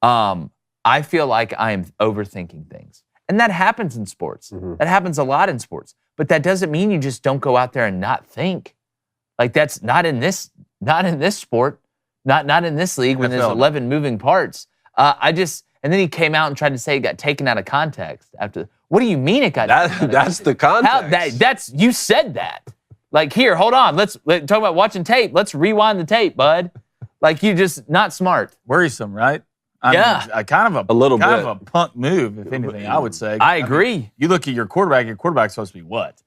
I feel like I am overthinking things. And that happens in sports. That happens a lot in sports. But that doesn't mean you just don't go out there and not think. Like, that's not in this sport, not in this league when there's 11 moving parts. And then he came out and tried to say it got taken out of context after. What do you mean it got taken out of context? That's the context. You said that. Like, here, hold on. Let's talk about watching tape. Let's rewind the tape, bud. Like, you just not smart. Worrisome, right? I mean, kind of a punk move, if anything, I would say. I agree. Mean, you look at your quarterback's supposed to be what?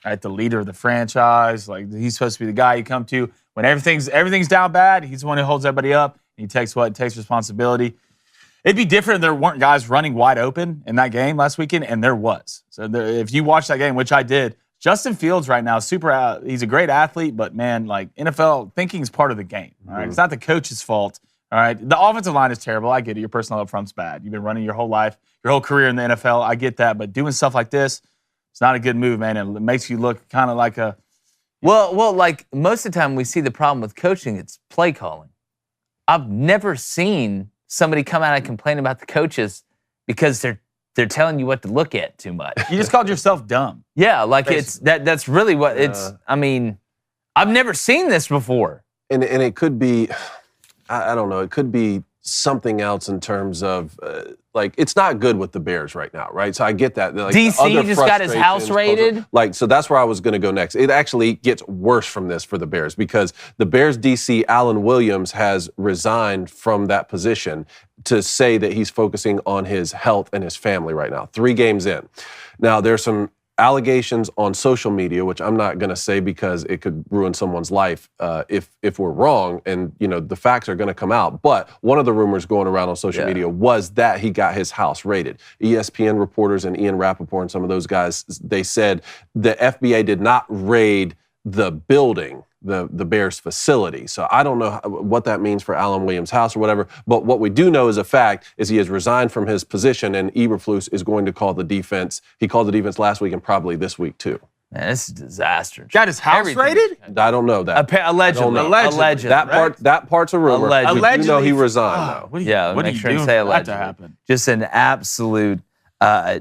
Right, the leader of the franchise. Like, he's supposed to be the guy you come to when everything's down bad. He's the one who holds everybody up. He takes responsibility. It'd be different if there weren't guys running wide open in that game last weekend, and there was. So if you watched that game, which I did, Justin Fields right now, he's a great athlete, but man, like, NFL thinking is part of the game. All right, it's not the coach's fault. All right, the offensive line is terrible. I get it. Your personnel up front's bad. You've been running your whole life, your whole career in the NFL. I get that, but doing stuff like this, it's not a good move, man. It makes you look kind of like a. Well, like most of the time we see the problem with coaching, it's play calling. I've never seen somebody come out and complain about the coaches because they're telling you what to look at too much. You just called yourself dumb. Yeah, like basically. That's really what it's. I mean, I've never seen this before. And it could be, I don't know, it could be something else in terms of, like, it's not good with the Bears right now, right? So I get that. Like, DC just got his house raided. Like, so that's where I was going to go next. It actually gets worse from this for the Bears because the Bears DC, Alan Williams, has resigned from that position to say that he's focusing on his health and his family right now, 3 games in. Now, there's some allegations on social media, which I'm not going to say because it could ruin someone's life if we're wrong, and the facts are going to come out. But one of the rumors going around on social media was that he got his house raided. ESPN reporters and Ian Rappaport and some of those guys, they said the FBA did not raid the building, the Bears facility. So I don't know what that means for Alan Williams' house or whatever, but what we do know as a fact is he has resigned from his position, and Eberflus is going to call the defense. He called the defense last week and probably this week too. Man, this is a disaster. Got his house raided? I don't know that. Allegedly. Allegedly. That part's a rumor. Allegedly. But you know he resigned, though. Yeah, what make are sure you and doing say for that allegedly. to happen? Just an absolute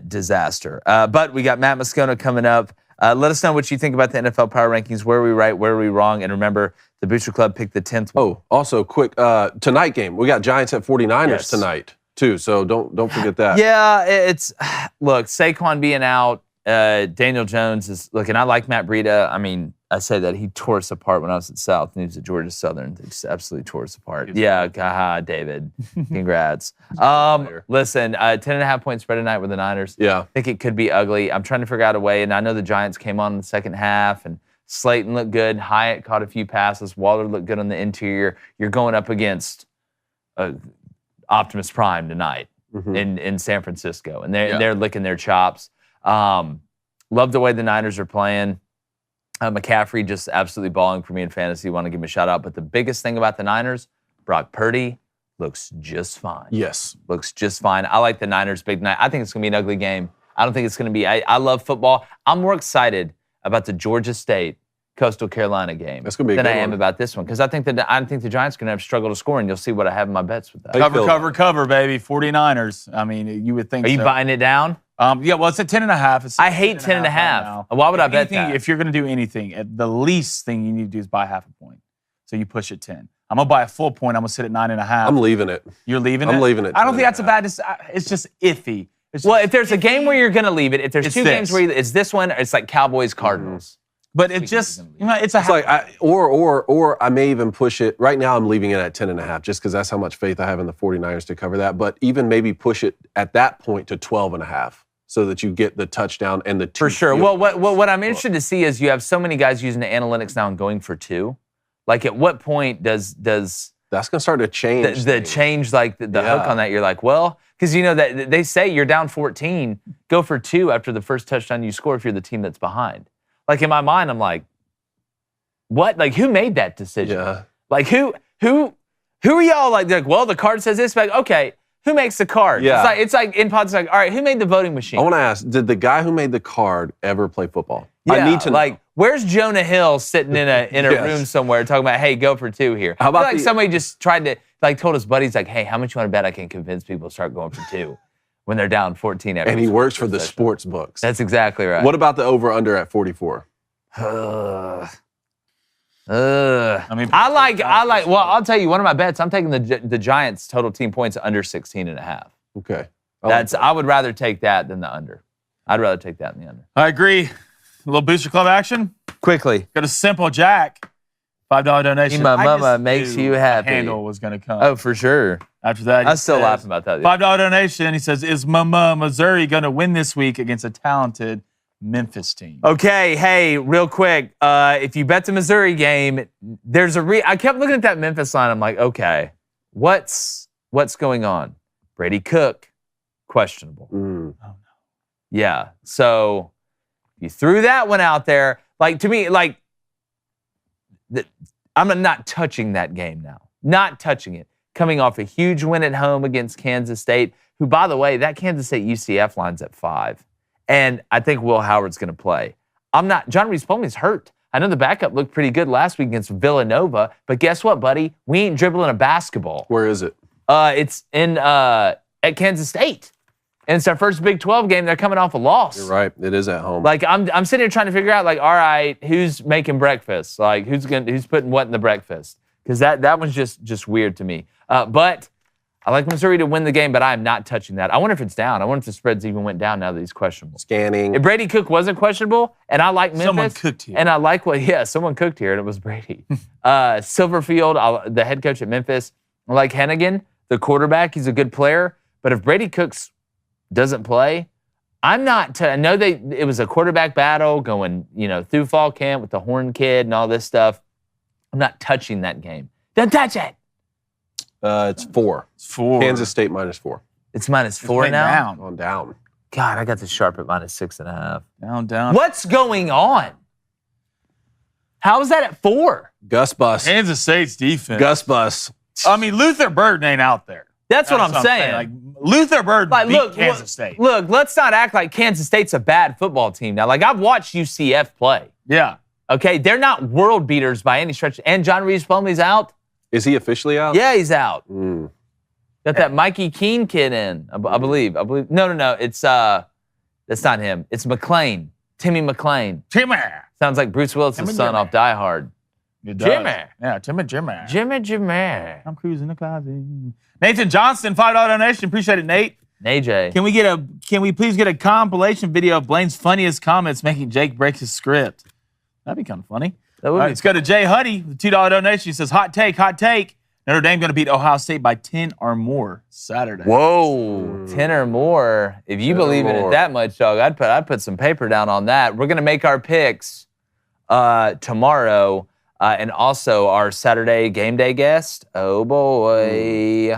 disaster. But we got Matt Moscona coming up. Let us know what you think about the NFL Power Rankings. Where are we right? Where are we wrong? And remember, the Booster Club picked the 10th. Oh, also quick, tonight game. We got Giants at 49ers tonight, too. So don't forget that. Yeah, look, Saquon being out, Daniel Jones is, look, and I like Matt Breida. I mean, I say that he tore us apart when I was at South, and he was at Georgia Southern. He just absolutely tore us apart. Yeah, David. Congrats. Listen, 10.5 point spread tonight with the Niners. Yeah. I think it could be ugly. I'm trying to figure out a way, and I know the Giants came on in the second half, and Slayton looked good. Hyatt caught a few passes. Waller looked good on the interior. You're going up against Optimus Prime tonight in San Francisco, and they're licking their chops. Love the way the Niners are playing. McCaffrey just absolutely balling for me in fantasy. Want to give him a shout out. But the biggest thing about the Niners, Brock Purdy looks just fine. Yes. Looks just fine. I like the Niners big night. I think it's going to be an ugly game. I don't think it's going to be. I love football. I'm more excited about the Georgia State Coastal Carolina game than I am about this one, because I think the Giants are going to have struggle to score, and you'll see what I have in my bets with that. Cover, baby. 49ers. I mean, you would think. Are you buying it down? Yeah, well, it's at 10.5. I hate 10.5. Why would I bet that? If you're going to do anything, the least thing you need to do is buy half a point. So you push it 10. I'm going to buy a full point. I'm going to sit at 9.5. I'm leaving it. You're leaving it? I'm leaving it. I don't think that's a bad decision. It's just iffy. Well, if there's a game where you're going to leave it, if there's two games where it's this one, it's like Cowboys-Cardinals. But it just, it's like, or I may even push it. Right now, I'm leaving it at 10.5 just because that's how much faith I have in the 49ers to cover that. But even maybe push it at that point to 12.5 so that you get the touchdown and the two. For sure. Well, what I'm interested to see is you have so many guys using the analytics now and going for two. Like, at what point does that's going to start to change the change, like the hook on that? You're like, well, because that they say you're down 14, go for two after the first touchdown you score if you're the team that's behind. Like, in my mind, I'm like, what? Like, who made that decision? Yeah. Like, who are y'all? Like, they're like, well, the card says this. Like, okay, who makes the card? Yeah. It's like in pods. Like, all right, who made the voting machine? I want to ask: did the guy who made the card ever play football? Yeah, I need to know. Like, where's Jonah Hill sitting in a room somewhere talking about, hey, go for two here? How about like somebody just tried to told his buddies like, hey, how much you want to bet I can convince people to start going for two when they're down 14? And he works for the sports books. That's exactly right. What about the over/under at 44? I like. Well, I'll tell you, one of my bets, I'm taking the Giants total team points under 16.5. Okay. I would rather take that than the under. I'd rather take that than the under. I agree. A little Booster Club action. Quickly. Got a simple Jack. $5 donation. My mama makes you happy. Handle was going to come. Oh, for sure. After that, I was still laughing about that. $5 donation. He says, is Missouri going to win this week against a talented Memphis team? Okay, hey, real quick. If you bet the Missouri game, there's I kept looking at that Memphis line. I'm like, okay, what's going on? Brady Cook, questionable. Oh, no. Yeah, so you threw that one out there. Like, to me, like, I'm not touching that game now. Not touching it. Coming off a huge win at home against Kansas State, who, by the way, that Kansas State UCF line's at 5. And I think Will Howard's going to play. John Reese-Pullman's hurt. I know the backup looked pretty good last week against Villanova, but guess what, buddy? We ain't dribbling a basketball. Where is it? It's at Kansas State. And it's our first Big 12 game. They're coming off a loss. You're right. It is at home. Like, I'm sitting here trying to figure out, like, all right, who's making breakfast? Like, who's putting what in the breakfast? Because that one's just weird to me. But I like Missouri to win the game, but I am not touching that. I wonder if it's down. I wonder if the spreads even went down now that he's questionable. Scanning. If Brady Cook wasn't questionable, and I like Memphis. Someone cooked here. And I like someone cooked here, and it was Brady. Silverfield, the head coach at Memphis. I like Hennigan, the quarterback. He's a good player. But if Brady Cooks doesn't play, I'm not. I know it was a quarterback battle going, through fall camp with the Horn kid and all this stuff. I'm not touching that game. Don't touch it. It's 4. It's 4. Kansas State -4. It's -4 now. Down. On down. God, I got the sharp at -6.5. Down. What's going on? How is that at 4? Gus Bus. Kansas State's defense. Gus Bus. I mean, Luther Burden ain't out there. That's what I'm saying. Like Luther Burden beat Kansas State. Look, let's not act like Kansas State's a bad football team now. Like, I've watched UCF play. Yeah. Okay, they're not world beaters by any stretch. And John Reeves Plumlee's out. Is he officially out? Yeah, he's out. Mm. Got that Mikey Keene kid in, I believe. No. It's that's not him. It's McClain. Timmy McClain. Timmy. Sounds like Bruce Willis's son off Die Hard. It does. Jimmy. Yeah, Jimmy. Jimmy. I'm cruising the closet. Nathan Johnston, $5 donation. Appreciate it, Nate. AJ. Can we please get a compilation video of Blaine's funniest comments making Jake break his script? That'd be kind of funny. That would All right, be. let's go to Jay Huddy with $2 donation. He says, hot take. Notre Dame going to beat Ohio State by 10 or more Saturday. Whoa, 10 or more. If you 10 or believe in it more. that much, dog, I'd put some paper down on that. We're going to make our picks tomorrow and also our Saturday game day guest. Oh, boy.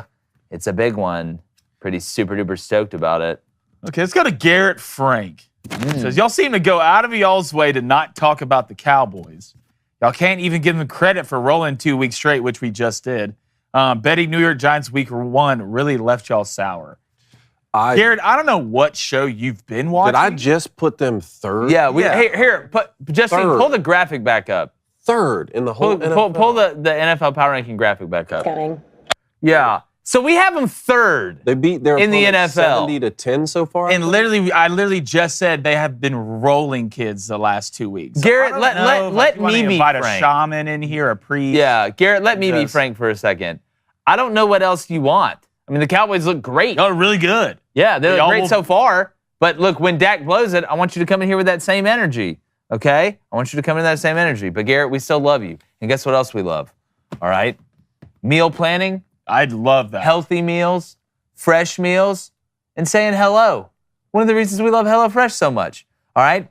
It's a big one. Pretty super duper stoked about it. Okay, let's go to Garrett Frank. He says, y'all seem to go out of y'all's way to not talk about the Cowboys. Y'all can't even give them credit for rolling 2 weeks straight, which we just did. Betting New York Giants week 1 really left y'all sour. Garrett, I don't know what show you've been watching. Did I just put them 3rd? Yeah. Here, Justin, Third. pull the graphic back up. 3rd in the whole NFL. Pull the NFL Power Ranking graphic back up. Scanning. Yeah. So we have them 3rd. They beat their in the opponents NFL. 70-10 so far. And I literally just said they have been rolling kids the last 2 weeks. So Garrett, I don't let know if you wanna me be invite frank. a shaman in here, a priest. Yeah, Garrett, let me be Yes. frank for a second. I don't know what else you want. I mean, the Cowboys look great. Y'all are really good. Yeah, they look Y'all great will- so far. But look, when Dak blows it, I want you to come in here with that same energy, okay? I want you to come in that same energy. But Garrett, we still love you. And guess what else we love? All right? Meal planning, I'd love that. healthy meals, fresh meals, and saying hello. One of the reasons we love HelloFresh so much, all right?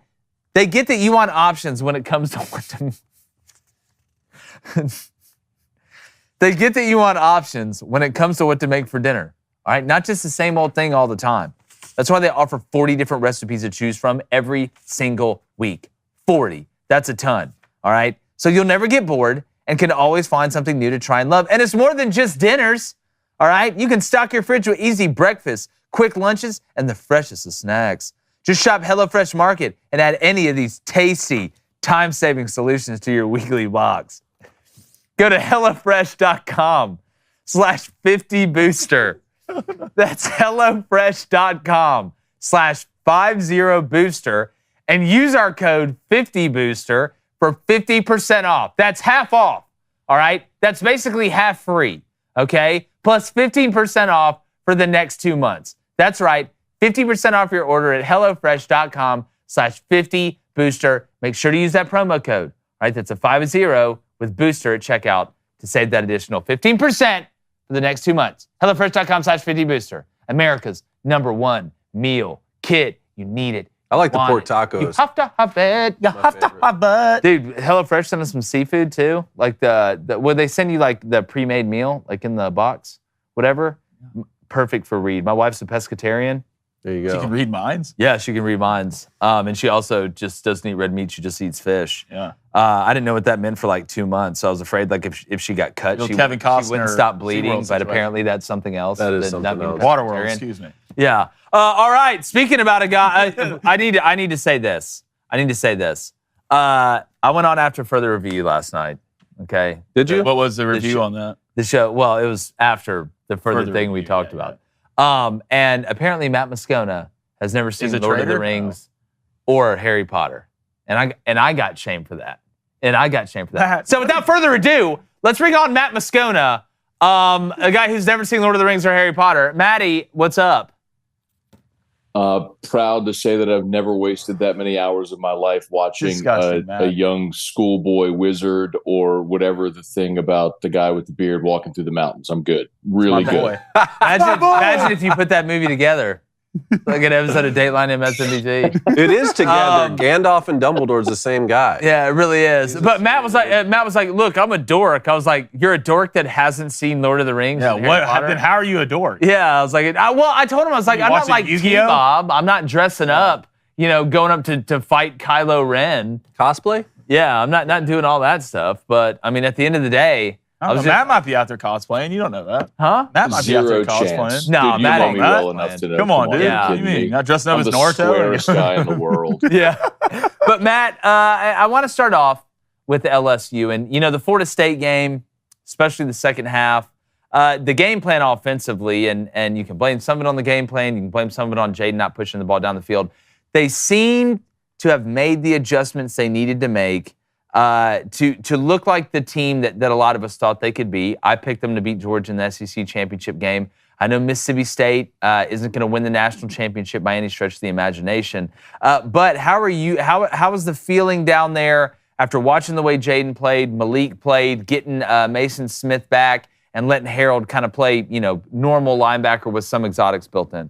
They get that you want options when it comes to what to... They get that you want options when it comes to what to make for dinner, all right? Not just the same old thing all the time. That's why they offer 40 different recipes to choose from every single week. 40. That's a ton, all right? So you'll never get bored and can always find something new to try and love. And it's more than just dinners, all right? You can stock your fridge with easy breakfasts, quick lunches, and the freshest of snacks. Just shop HelloFresh Market and add any of these tasty, time-saving solutions to your weekly box. Go to HelloFresh.com/50booster. That's HelloFresh.com/50booster and use our code 50booster for 50% off. That's half off, all right? That's basically half free, okay? Plus 15% off for the next 2 months. That's right, 50% off your order at HelloFresh.com/50booster. Make sure to use that promo code, all right? That's a 50 with booster at checkout to save that additional 15% for the next 2 months. HelloFresh.com/50booster. America's #1 meal kit. You need it. I like the Want pork it. tacos. You have to have it. You have to favorite. have it. Dude, HelloFresh sent us some seafood too. Like would they send you like the pre-made meal, like in the box, whatever? Perfect for Reed. My wife's a pescatarian. There you She go. can read minds. Yeah, she can read minds. And she also just doesn't eat red meat. She just eats fish. Yeah. I didn't know what that meant for like 2 months. So I was afraid like if she got cut, Little she Kevin wouldn't Costner stop bleeding. SeaWorld But situation. apparently that's something else. That is than something not being else. Waterworld, pescatarian. excuse me. Yeah. All right. Speaking about a guy, I need to say this. I went on after further review last night. Okay. Did you? What was the review show- on that? The show. Well, it was after the further Further thing we review, talked yeah, about. And apparently Matt Moscona has never seen a Lord of the traitor? Rings or Harry Potter, and I got shamed for that. So without further ado, let's bring on Matt Moscona, a guy who's never seen Lord of the Rings or Harry Potter. Matty, what's up? Proud to say that I've never wasted that many hours of my life watching Disgusting, Matt. a young schoolboy wizard or whatever the thing about the guy with the beard walking through the mountains. I'm good. Really My good. boy. Imagine if you put that movie together. Like an episode of Dateline MSNBC. It is together. Gandalf and Dumbledore's the same guy. Yeah, it really is. But Matt was like, look, I'm a dork. I was like, you're a dork that hasn't seen Lord of the Rings. Yeah, and Harry Potter? then how are you a dork? Yeah, I was like, I told him, I was like, You I'm not watching like Yu-Gi-Oh? T-Bob. I'm not dressing up, going up to fight Kylo Ren. Cosplay? Yeah, I'm not doing all that stuff. But I mean, at the end of the day, Matt might be out there cosplaying. You don't know that. huh? Matt might be out there Zero chance. cosplaying. No, Dude, Matt you know ain't me that well enough to know. Come on, dude. Yeah. What do you mean? Not dressing up I'm as the Naruto? squarest guy in the world. Yeah. But Matt, I want to start off with LSU. And, the Florida State game, especially the second half, the game plan offensively, and you can blame some of it on the game plan, you can blame some of it on Jaden not pushing the ball down the field. They seem to have made the adjustments they needed to make to look like the team that a lot of us thought they could be. I picked them to beat Georgia in the SEC championship game. I know Mississippi State isn't going to win the national championship by any stretch of the imagination. But how are you? How was the feeling down there after watching the way Jaden played, Malik played, getting Mason Smith back, and letting Harold kind of play, normal linebacker with some exotics built in?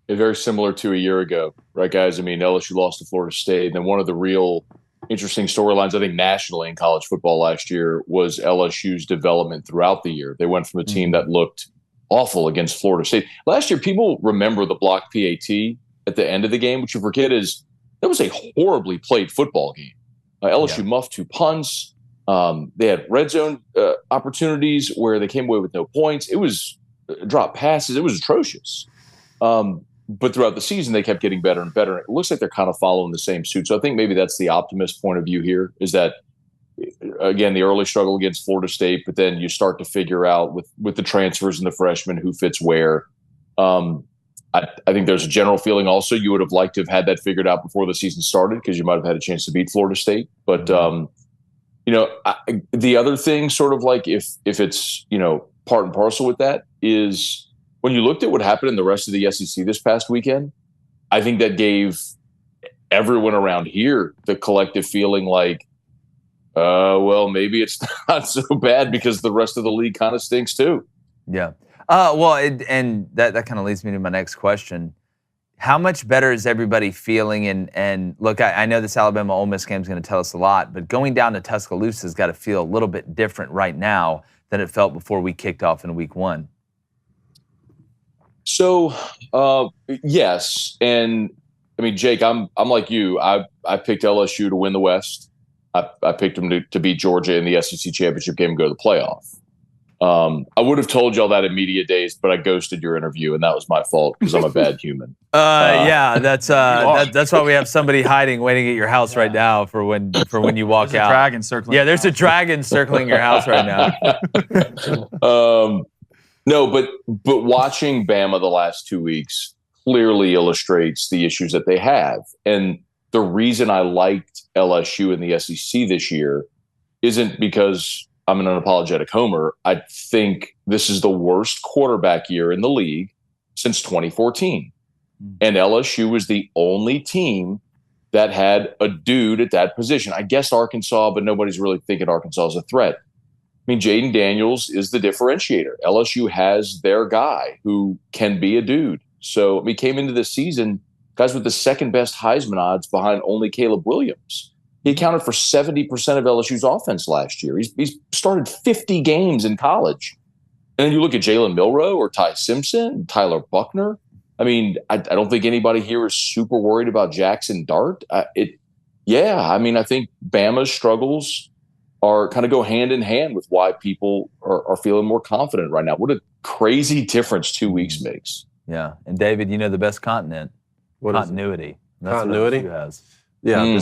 Very similar to a year ago, right, guys? I mean, LSU lost to Florida State. And then one of the real interesting storylines, I think, nationally in college football last year was LSU's development throughout the year. They went from a team that looked awful against Florida State. Last year, people remember the block PAT at the end of the game. What you forget is that was a horribly played football game. LSU muffed 2 punts. They had red zone opportunities where they came away with no points. It was drop passes. It was atrocious. But throughout the season, they kept getting better and better. It looks like they're kind of following the same suit. So I think maybe that's the optimist point of view here is that, again, the early struggle against Florida State, but then you start to figure out with the transfers and the freshmen who fits where. I think there's a general feeling also you would have liked to have had that figured out before the season started because you might have had a chance to beat Florida State. But, the other thing sort of like if it's, part and parcel with that is – when you looked at what happened in the rest of the SEC this past weekend, I think that gave everyone around here the collective feeling like, well, maybe it's not so bad because the rest of the league kind of stinks too. Yeah. And that kind of leads me to my next question. How much better is everybody feeling? And look, I know this Alabama-Ole Miss game is going to tell us a lot, but going down to Tuscaloosa has got to feel a little bit different right now than it felt before we kicked off in week 1. So, yes. And I mean, Jake, I'm like you. I picked LSU to win the West. I picked them to beat Georgia in the SEC championship game and go to the playoff. I would have told y'all that in media days, but I ghosted your interview, and that was my fault because I'm a bad human. Yeah, that's why we have somebody hiding, waiting at your house right now for when you walk There's out. a dragon circling. Yeah, there's a dragon circling your house right now. No, but watching Bama the last 2 weeks clearly illustrates the issues that they have. And the reason I liked LSU in the SEC this year isn't because I'm an unapologetic homer. I think this is the worst quarterback year in the league since 2014. And LSU was the only team that had a dude at that position. I guess Arkansas, but nobody's really thinking Arkansas is a threat. I mean, Jaden Daniels is the differentiator. LSU has their guy who can be a dude. So we came into this season, guys, with the second best Heisman odds behind only Caleb Williams. He accounted for 70% of LSU's offense last year. He's started 50 games in college. And then you look at Jalen Milroe or Ty Simpson, Tyler Buckner. I mean, I don't think anybody here is super worried about Jackson Dart. I think Bama's struggles are kind of go hand in hand with why people are feeling more confident right now. What a crazy difference 2 weeks makes. Yeah. And David, the best continent. What continuity. That's continuity? What LSU has. Yeah,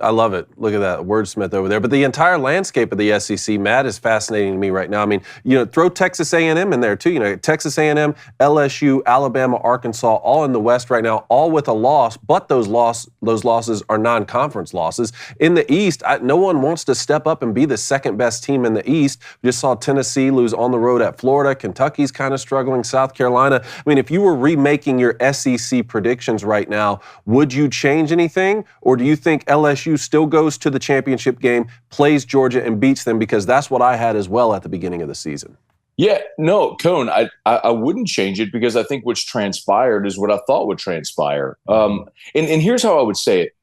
I love it. Look at that wordsmith over there. But the entire landscape of the SEC, Matt, is fascinating to me right now. I mean, throw Texas A&M in there too. Texas A&M, LSU, Alabama, Arkansas, all in the West right now, all with a loss. But those losses are non-conference losses. In the East, no one wants to step up and be the second best team in the East. We just saw Tennessee lose on the road at Florida. Kentucky's kind of struggling. South Carolina. I mean, if you were remaking your SEC predictions right now, would you change anything, or do you think LSU still goes to the championship game, plays Georgia, and beats them? Because that's what I had as well at the beginning of the season. Yeah, no, Cone, I wouldn't change it because I think what's transpired is what I thought would transpire. And here's how I would say it.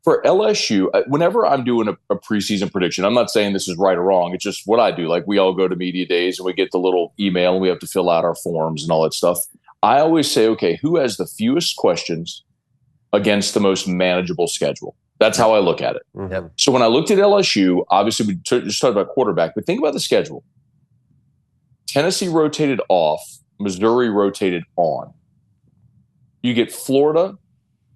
For LSU, whenever I'm doing a preseason prediction, I'm not saying this is right or wrong. It's just what I do. Like we all go to media days and we get the little email and we have to fill out our forms and all that stuff. I always say, okay, who has the fewest questions against the most manageable schedule? That's how I look at it. Yep. So when I looked at LSU, obviously we just talked about quarterback, but think about the schedule. Tennessee rotated off, Missouri rotated on. You get Florida,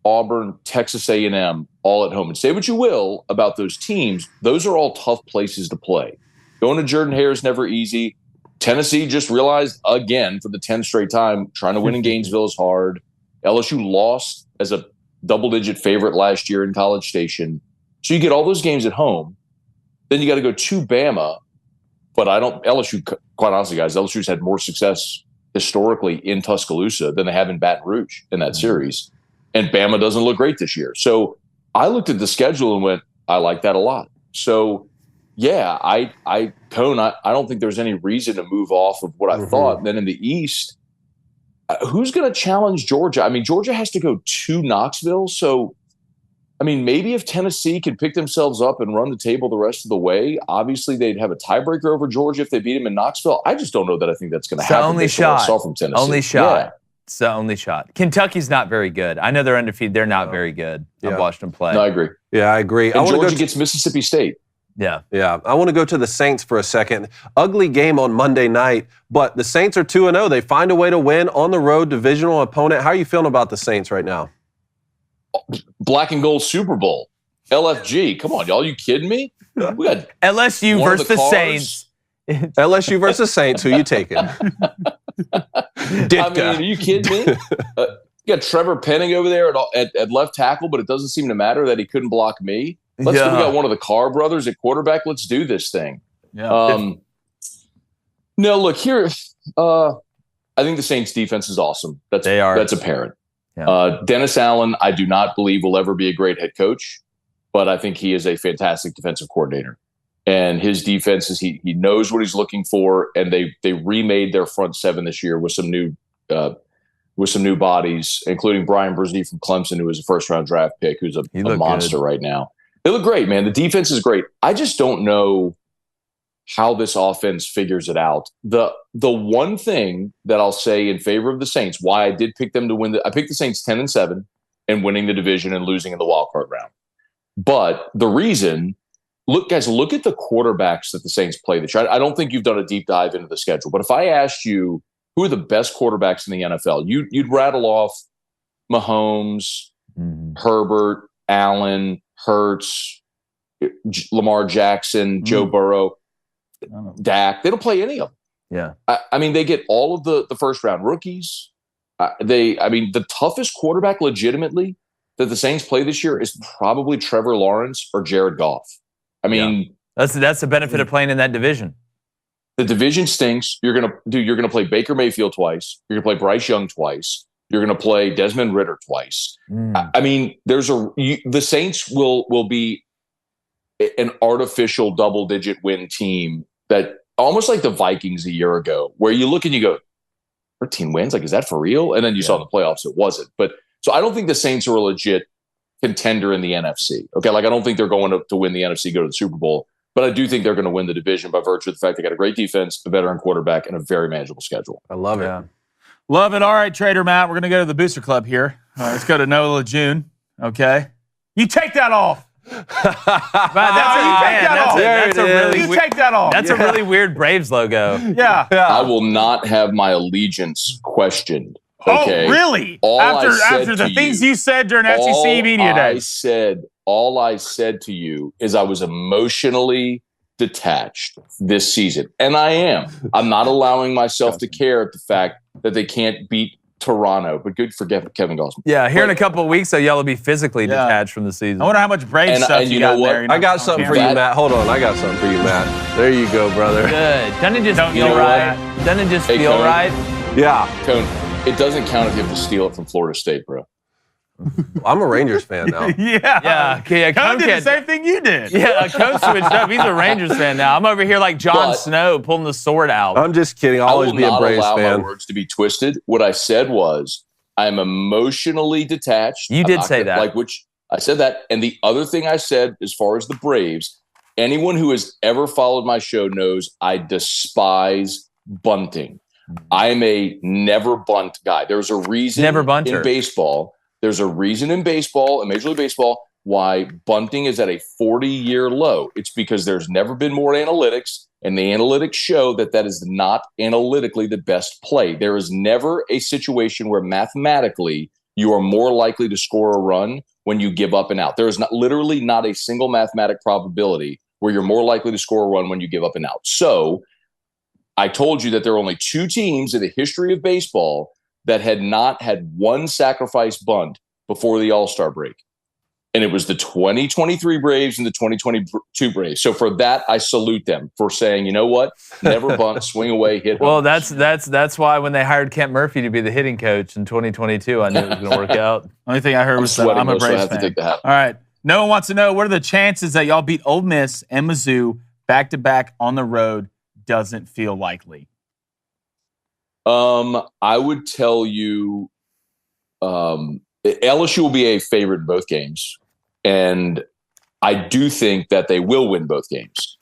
Auburn, Texas A&M all at home. And say what you will about those teams, those are all tough places to play. Going to Jordan-Hare is never easy. Tennessee just realized again for the 10th straight time, trying to win in Gainesville is hard. LSU lost as a double-digit favorite last year in College Station. So you get all those games at home. Then you got to go to Bama. But LSU, quite honestly, guys, LSU's had more success historically in Tuscaloosa than they have in Baton Rouge in that series. And Bama doesn't look great this year. So I looked at the schedule and went, I like that a lot. So, yeah, I don't think there's any reason to move off of what I thought. And then in the East, who's going to challenge Georgia? I mean, Georgia has to go to Knoxville. So, I mean, maybe if Tennessee can pick themselves up and run the table the rest of the way, obviously they'd have a tiebreaker over Georgia if they beat them in Knoxville. I just don't know that I think that's going to happen. Only shot. From Tennessee. Only shot. Yeah. It's the only shot. Kentucky's not very good. I know they're undefeated. They're not very good. I've watched them play. No, I agree. Yeah, I agree. And Georgia gets Mississippi State. Yeah. Yeah. I want to go to the Saints for a second. Ugly game on Monday night, but the Saints are 2-0. They find a way to win on the road, divisional opponent. How are you feeling about the Saints right now? Black and gold Super Bowl. LFG. Come on, y'all. You kidding me? We got LSU versus the Saints. LSU versus Saints. Who you taking? I mean, are you kidding me? You got Trevor Penning over there at left tackle, but it doesn't seem to matter that he couldn't block me. We got one of the Carr brothers at quarterback. Let's do this thing. Yeah. No, look here. I think the Saints defense is awesome. That's apparent. Yeah. Dennis Allen, I do not believe will ever be a great head coach, but I think he is a fantastic defensive coordinator. And his defense is he knows what he's looking for, and they remade their front seven this year with some new bodies, including Brian Brzee from Clemson, who was a first-round draft pick, who's a monster right now. They look great, man. The defense is great. I just don't know how this offense figures it out. The one thing that I'll say in favor of the Saints, why I did pick them to win, I picked the Saints 10-7 and winning the division and losing in the wild card round. But the reason, look at the quarterbacks that the Saints play this year. I don't think you've done a deep dive into the schedule, but if I asked you who are the best quarterbacks in the NFL, you'd rattle off Mahomes, Herbert, Allen, Hurts, Lamar Jackson, Joe Burrow, Dak. They don't play any of them. Yeah. I mean, they get all of the first round rookies. The toughest quarterback legitimately that the Saints play this year is probably Trevor Lawrence or Jared Goff. I mean, that's the benefit of playing in that division. The division stinks. You're gonna play Baker Mayfield twice. You're gonna play Bryce Young twice. You're gonna play Desmond Ridder twice. I mean, the Saints will be an artificial double-digit win team that almost like the Vikings a year ago, where you look and you go, 13 wins, like, is that for real? And then you saw in the playoffs it wasn't. But so I don't think the Saints are a legit contender in the NFC. Okay, like I don't think they're going to win the NFC, go to the Super Bowl. But I do think they're going to win the division by virtue of the fact they got a great defense, a veteran quarterback, and a very manageable schedule. I love it. Yeah. Love it. All right, Trader Matt, we're going to go to the Booster Club here. All right, let's go to Nola June. Okay. You take that off. That's a really weird Braves logo. Yeah. I will not have my allegiance questioned. Okay? Oh, really? After the things you said during SEC Media Day. All I said to you is I was emotionally detached this season. And I am. I'm not allowing myself to care at the fact that they can't beat Toronto, but good for Kevin Gausman. Yeah, here in a couple of weeks, though, y'all will be physically detached from the season. I wonder how much Braves stuff you got there. I got something for you, Matt. Hold on, I got something for you, Matt. There you go, brother. Good. Doesn't it just feel right? Doesn't it just feel right? Yeah. Cone, it doesn't count if you have to steal it from Florida State, bro. I'm a Rangers fan now. Yeah. Okay, Cone did the same thing you did. Yeah, Cone switched up. He's a Rangers fan now. I'm over here like Jon Snow pulling the sword out. I'm just kidding. I'll always be a Braves fan. I will not allow fan. my words to be twisted. What I said was, I'm emotionally detached. You did say that. I said that. And the other thing I said, as far as the Braves, anyone who has ever followed my show knows I despise bunting. I'm a never bunt guy. There's a reason in baseball. There's a reason in baseball, in Major League Baseball, why bunting is at a 40-year low. It's because there's never been more analytics, and the analytics show that that is not analytically the best play. There is never a situation where mathematically you are more likely to score a run when you give up and out. There is literally not a single mathematic probability where you're more likely to score a run when you give up and out. So I told you that there are only 2 teams in the history of baseball that had not had one sacrifice bunt before the All-Star break. And it was the 2023 Braves and the 2022 Braves. So for that, I salute them for saying, you know what? Never bunt, swing away, hit home. Well, that's why when they hired Kent Murphy to be the hitting coach in 2022, I knew it was going to work out. Only thing I heard was that I'm a Braves fan. All right. No one wants to know, what are the chances that y'all beat Ole Miss and Mizzou back-to-back on the road? Doesn't feel likely. I would tell you LSU will be a favorite in both games. And I do think that they will win both games.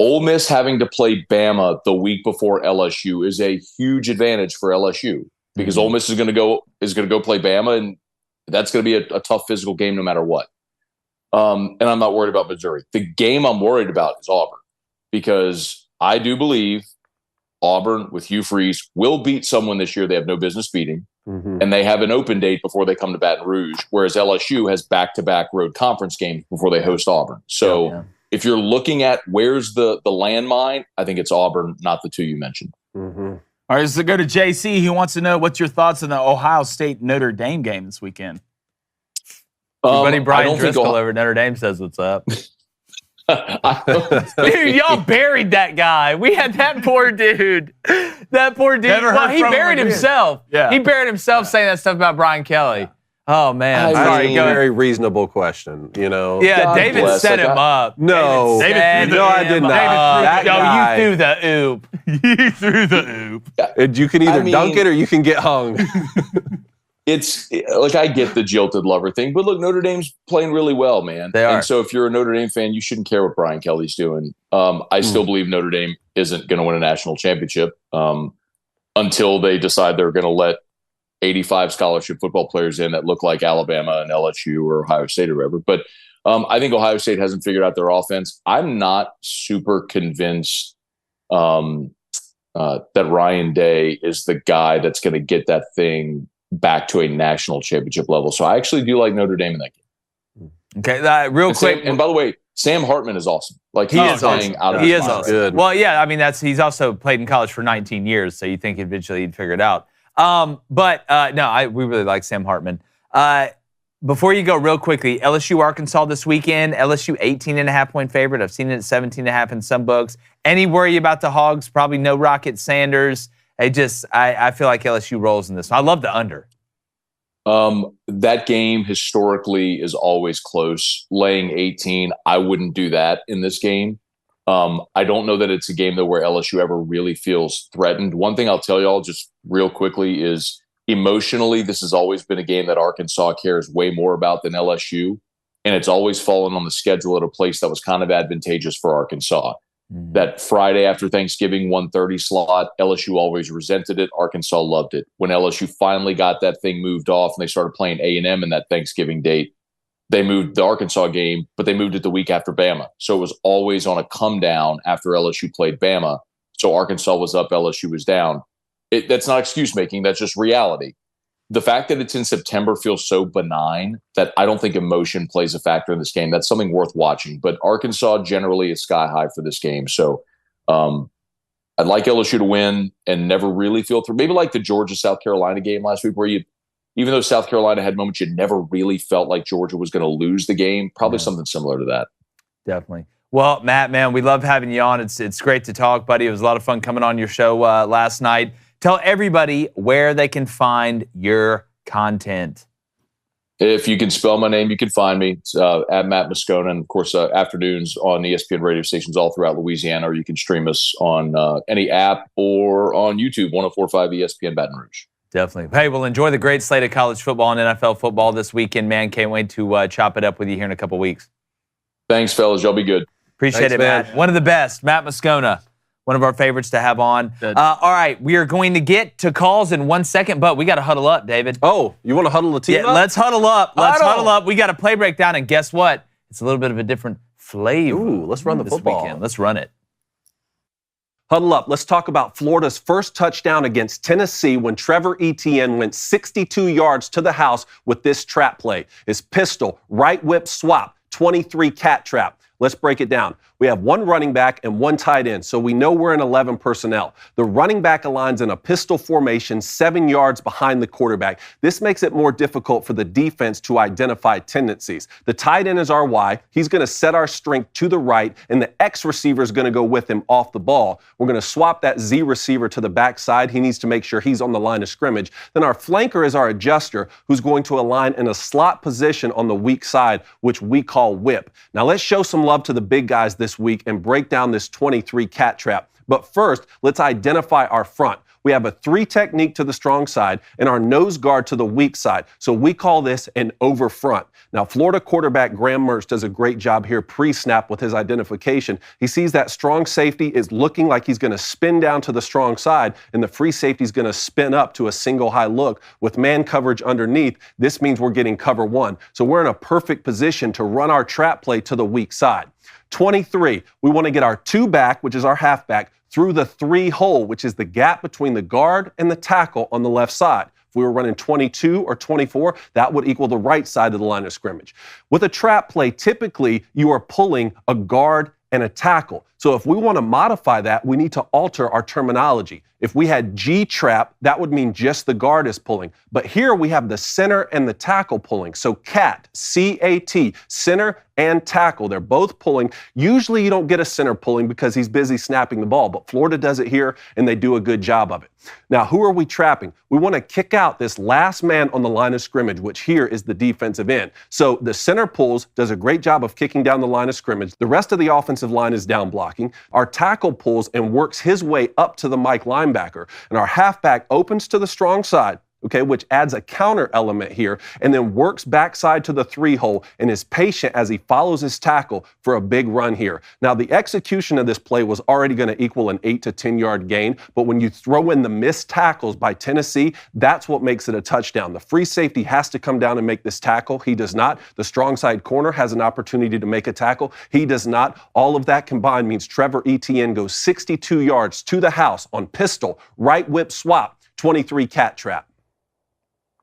Ole Miss having to play Bama the week before LSU is a huge advantage for LSU because Ole Miss is going to go play Bama, and that's going to be a tough physical game no matter what. And I'm not worried about Missouri. The game I'm worried about is Auburn because I do believe Auburn with Hugh Freeze will beat someone this year they have no business beating. And they have an open date before they come to Baton Rouge, whereas LSU has back-to-back road conference games before they host Auburn. So if you're looking at where's the landmine, I think it's Auburn, not the 2 you mentioned. All right, so go to JC. He wants to know what's your thoughts on the Ohio State Notre Dame game this weekend. Your buddy Brian Driscoll over at Notre Dame says what's up. Dude, y'all buried that guy. We had that poor dude. That poor dude. Well, he buried himself. Yeah. He buried himself saying that stuff about Brian Kelly. Oh, man. Sorry, very reasonable question, you know. Yeah, God David set him up. No. I did not. You threw the oop. You threw the oop. You can either dunk it or you can get hung. It's like I get the jilted lover thing, but look, Notre Dame's playing really well, man. They are. And so if you're a Notre Dame fan, you shouldn't care what Brian Kelly's doing. I still believe Notre Dame isn't going to win a national championship until they decide they're going to let 85 scholarship football players in that look like Alabama and LSU or Ohio State or whatever. But I think Ohio State hasn't figured out their offense. I'm not super convinced that Ryan Day is the guy that's going to get that thing back to a national championship level. So I actually do like Notre Dame in that game. Okay, real quick. And by the way, Sam Hartman is awesome. Like he is playing out of He his is mind. awesome. Good. Well, yeah, I mean he's also played in college for 19 years, so you think eventually he'd figure it out. But we really like Sam Hartman. Before you go, real quickly, LSU Arkansas this weekend. LSU 18.5-point favorite. I've seen it at 17.5 in some books. Any worry about the Hogs? Probably no Rocket Sanders. I feel like LSU rolls in this one. I love the under. That game historically is always close. Laying 18, I wouldn't do that in this game. I don't know that it's a game though where LSU ever really feels threatened. One thing I'll tell y'all just real quickly is emotionally, this has always been a game that Arkansas cares way more about than LSU. And it's always fallen on the schedule at a place that was kind of advantageous for Arkansas. That Friday after Thanksgiving 1:30 slot, LSU always resented it. Arkansas loved it. When LSU finally got that thing moved off and they started playing A&M in that Thanksgiving date, they moved the Arkansas game, but they moved it the week after Bama. So it was always on a come down after LSU played Bama. So Arkansas was up, LSU was down. That's not excuse making. That's just reality. The fact that it's in September feels so benign that I don't think emotion plays a factor in this game. That's something worth watching. But Arkansas generally is sky high for this game. So I'd like LSU to win and never really feel through. Maybe like the Georgia-South Carolina game last week where even though South Carolina had moments, you never really felt like Georgia was going to lose the game. Probably something similar to that. Definitely. Well, Matt, man, we love having you on. It's great to talk, buddy. It was a lot of fun coming on your show last night. Tell everybody where they can find your content. If you can spell my name, you can find me. It's at Matt Moscona. And, of course, afternoons on ESPN radio stations all throughout Louisiana, or you can stream us on any app or on YouTube, 104.5 ESPN Baton Rouge. Definitely. Hey, we'll enjoy the great slate of college football and NFL football this weekend, man. Can't wait to chop it up with you here in a couple weeks. Thanks, fellas. Y'all be good. Appreciate it, man. Matt. One of the best, Matt Moscona. One of our favorites to have on. All right, we are going to get to calls in 1 second, but we got to huddle up, David. Oh, you want to huddle the team up? Let's huddle up. Let's huddle up. We got a play breakdown, and guess what? It's a little bit of a different flavor. Ooh, let's run the this football. weekend. Let's run it. Huddle up. Let's talk about Florida's first touchdown against Tennessee when Trevor Etienne went 62 yards to the house with this trap play. His pistol, right whip swap, 23 cat trap. Let's break it down. We have one running back and one tight end, so we know we're in 11 personnel. The running back aligns in a pistol formation 7 yards behind the quarterback. This makes it more difficult for the defense to identify tendencies. The tight end is our Y. He's going to set our strength to the right, and the X receiver is going to go with him off the ball. We're going to swap that Z receiver to the backside. He needs to make sure he's on the line of scrimmage. Then our flanker is our adjuster, who's going to align in a slot position on the weak side, which we call whip. Now let's show some love to the big guys this week and break down this 23 cat trap. But first, let's identify our front. We have a 3 technique to the strong side and our nose guard to the weak side. So we call this an over front. Now, Florida quarterback Graham Mertz does a great job here pre-snap with his identification. He sees that strong safety is looking like he's going to spin down to the strong side, and the free safety is going to spin up to a single high look with man coverage underneath. This means we're getting cover 1. So we're in a perfect position to run our trap play to the weak side. 23, we want to get our 2 back, which is our halfback, through the 3 hole, which is the gap between the guard and the tackle on the left side. If we were running 22 or 24, that would equal the right side of the line of scrimmage. With a trap play, typically you are pulling a guard and a tackle. So if we want to modify that, we need to alter our terminology. If we had G trap, that would mean just the guard is pulling. But here we have the center and the tackle pulling. So CAT, C-A-T, center and tackle. They're both pulling. Usually you don't get a center pulling because he's busy snapping the ball, but Florida does it here and they do a good job of it. Now, who are we trapping? We want to kick out this last man on the line of scrimmage, which here is the defensive end. So the center pulls, does a great job of kicking down the line of scrimmage. The rest of the offensive line is down blocking. Our tackle pulls and works his way up to the Mike linebacker. And our halfback opens to the strong side, okay, which adds a counter element here, and then works backside to the 3 hole and is patient as he follows his tackle for a big run here. Now, the execution of this play was already going to equal an 8 to 10 yard gain, but when you throw in the missed tackles by Tennessee, that's what makes it a touchdown. The free safety has to come down and make this tackle. He does not. The strong side corner has an opportunity to make a tackle. He does not. All of that combined means Trevor Etienne goes 62 yards to the house on pistol, right whip swap, 23 cat trap.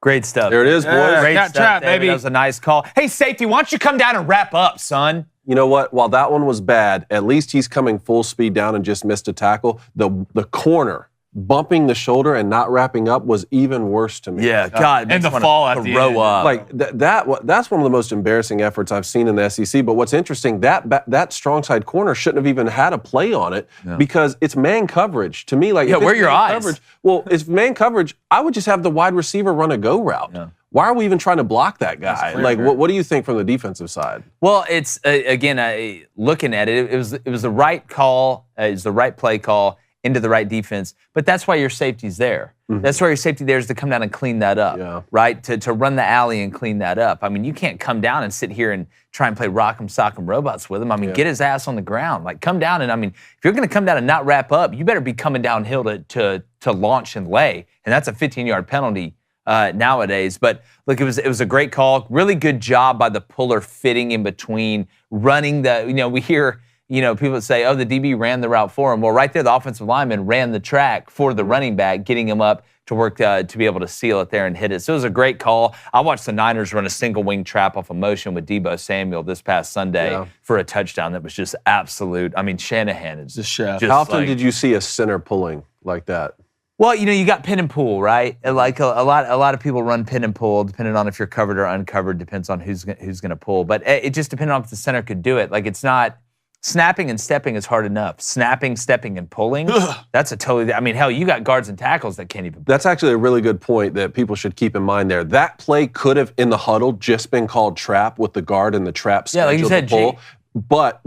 Great stuff. There it is, boys. Great cat stuff, trap, David. baby. That was a nice call. Hey, safety, why don't you come down and wrap up, son? You know what? While that one was bad, at least he's coming full speed down and just missed a tackle. The corner bumping the shoulder and not wrapping up was even worse to me. Yeah, God. And the makes me fall wanna at the throw end. up. Like that's one of the most embarrassing efforts I've seen in the SEC. But what's interesting, that strong side corner shouldn't have even had a play on it because it's man coverage. To me, like Yeah, if it's where are your man eyes? Coverage, well, it's man coverage. I would just have the wide receiver run a go route. Yeah. Why are we even trying to block that guy? Like, what do you think from the defensive side? Well, it's again looking at it, it was the right call, it was the right play call into the right defense. But that's why your safety's there. Mm-hmm. That's why your safety there is to come down and clean that up, right? To run the alley and clean that up. I mean, you can't come down and sit here and try and play rock'em sock'em robots with him. I mean, get his ass on the ground. Like, come down and, I mean, if you're going to come down and not wrap up, you better be coming downhill to launch and lay. And that's a 15-yard penalty nowadays. But look, it was a great call. Really good job by the puller fitting in between, running the, we hear, people say, oh, the DB ran the route for him. Well, right there, the offensive lineman ran the track for the running back, getting him up to work to be able to seal it there and hit it. So it was a great call. I watched the Niners run a single wing trap off a motion with Deebo Samuel this past Sunday for a touchdown that was just absolute. I mean, Shanahan is just How often did you see a center pulling like that? Well, you got pin and pull, right? Like a lot of people run pin and pull, depending on if you're covered or uncovered, depends on who's going to pull. But it just depended on if the center could do it. Like, it's not Snapping and stepping is hard enough. Snapping, stepping, and pulling, that's a totally, I mean, hell, you got guards and tackles that can't even. That's actually a really good point that people should keep in mind there. That play could have, in the huddle, just been called trap with the guard and the trap scheduled like you said, to pull. But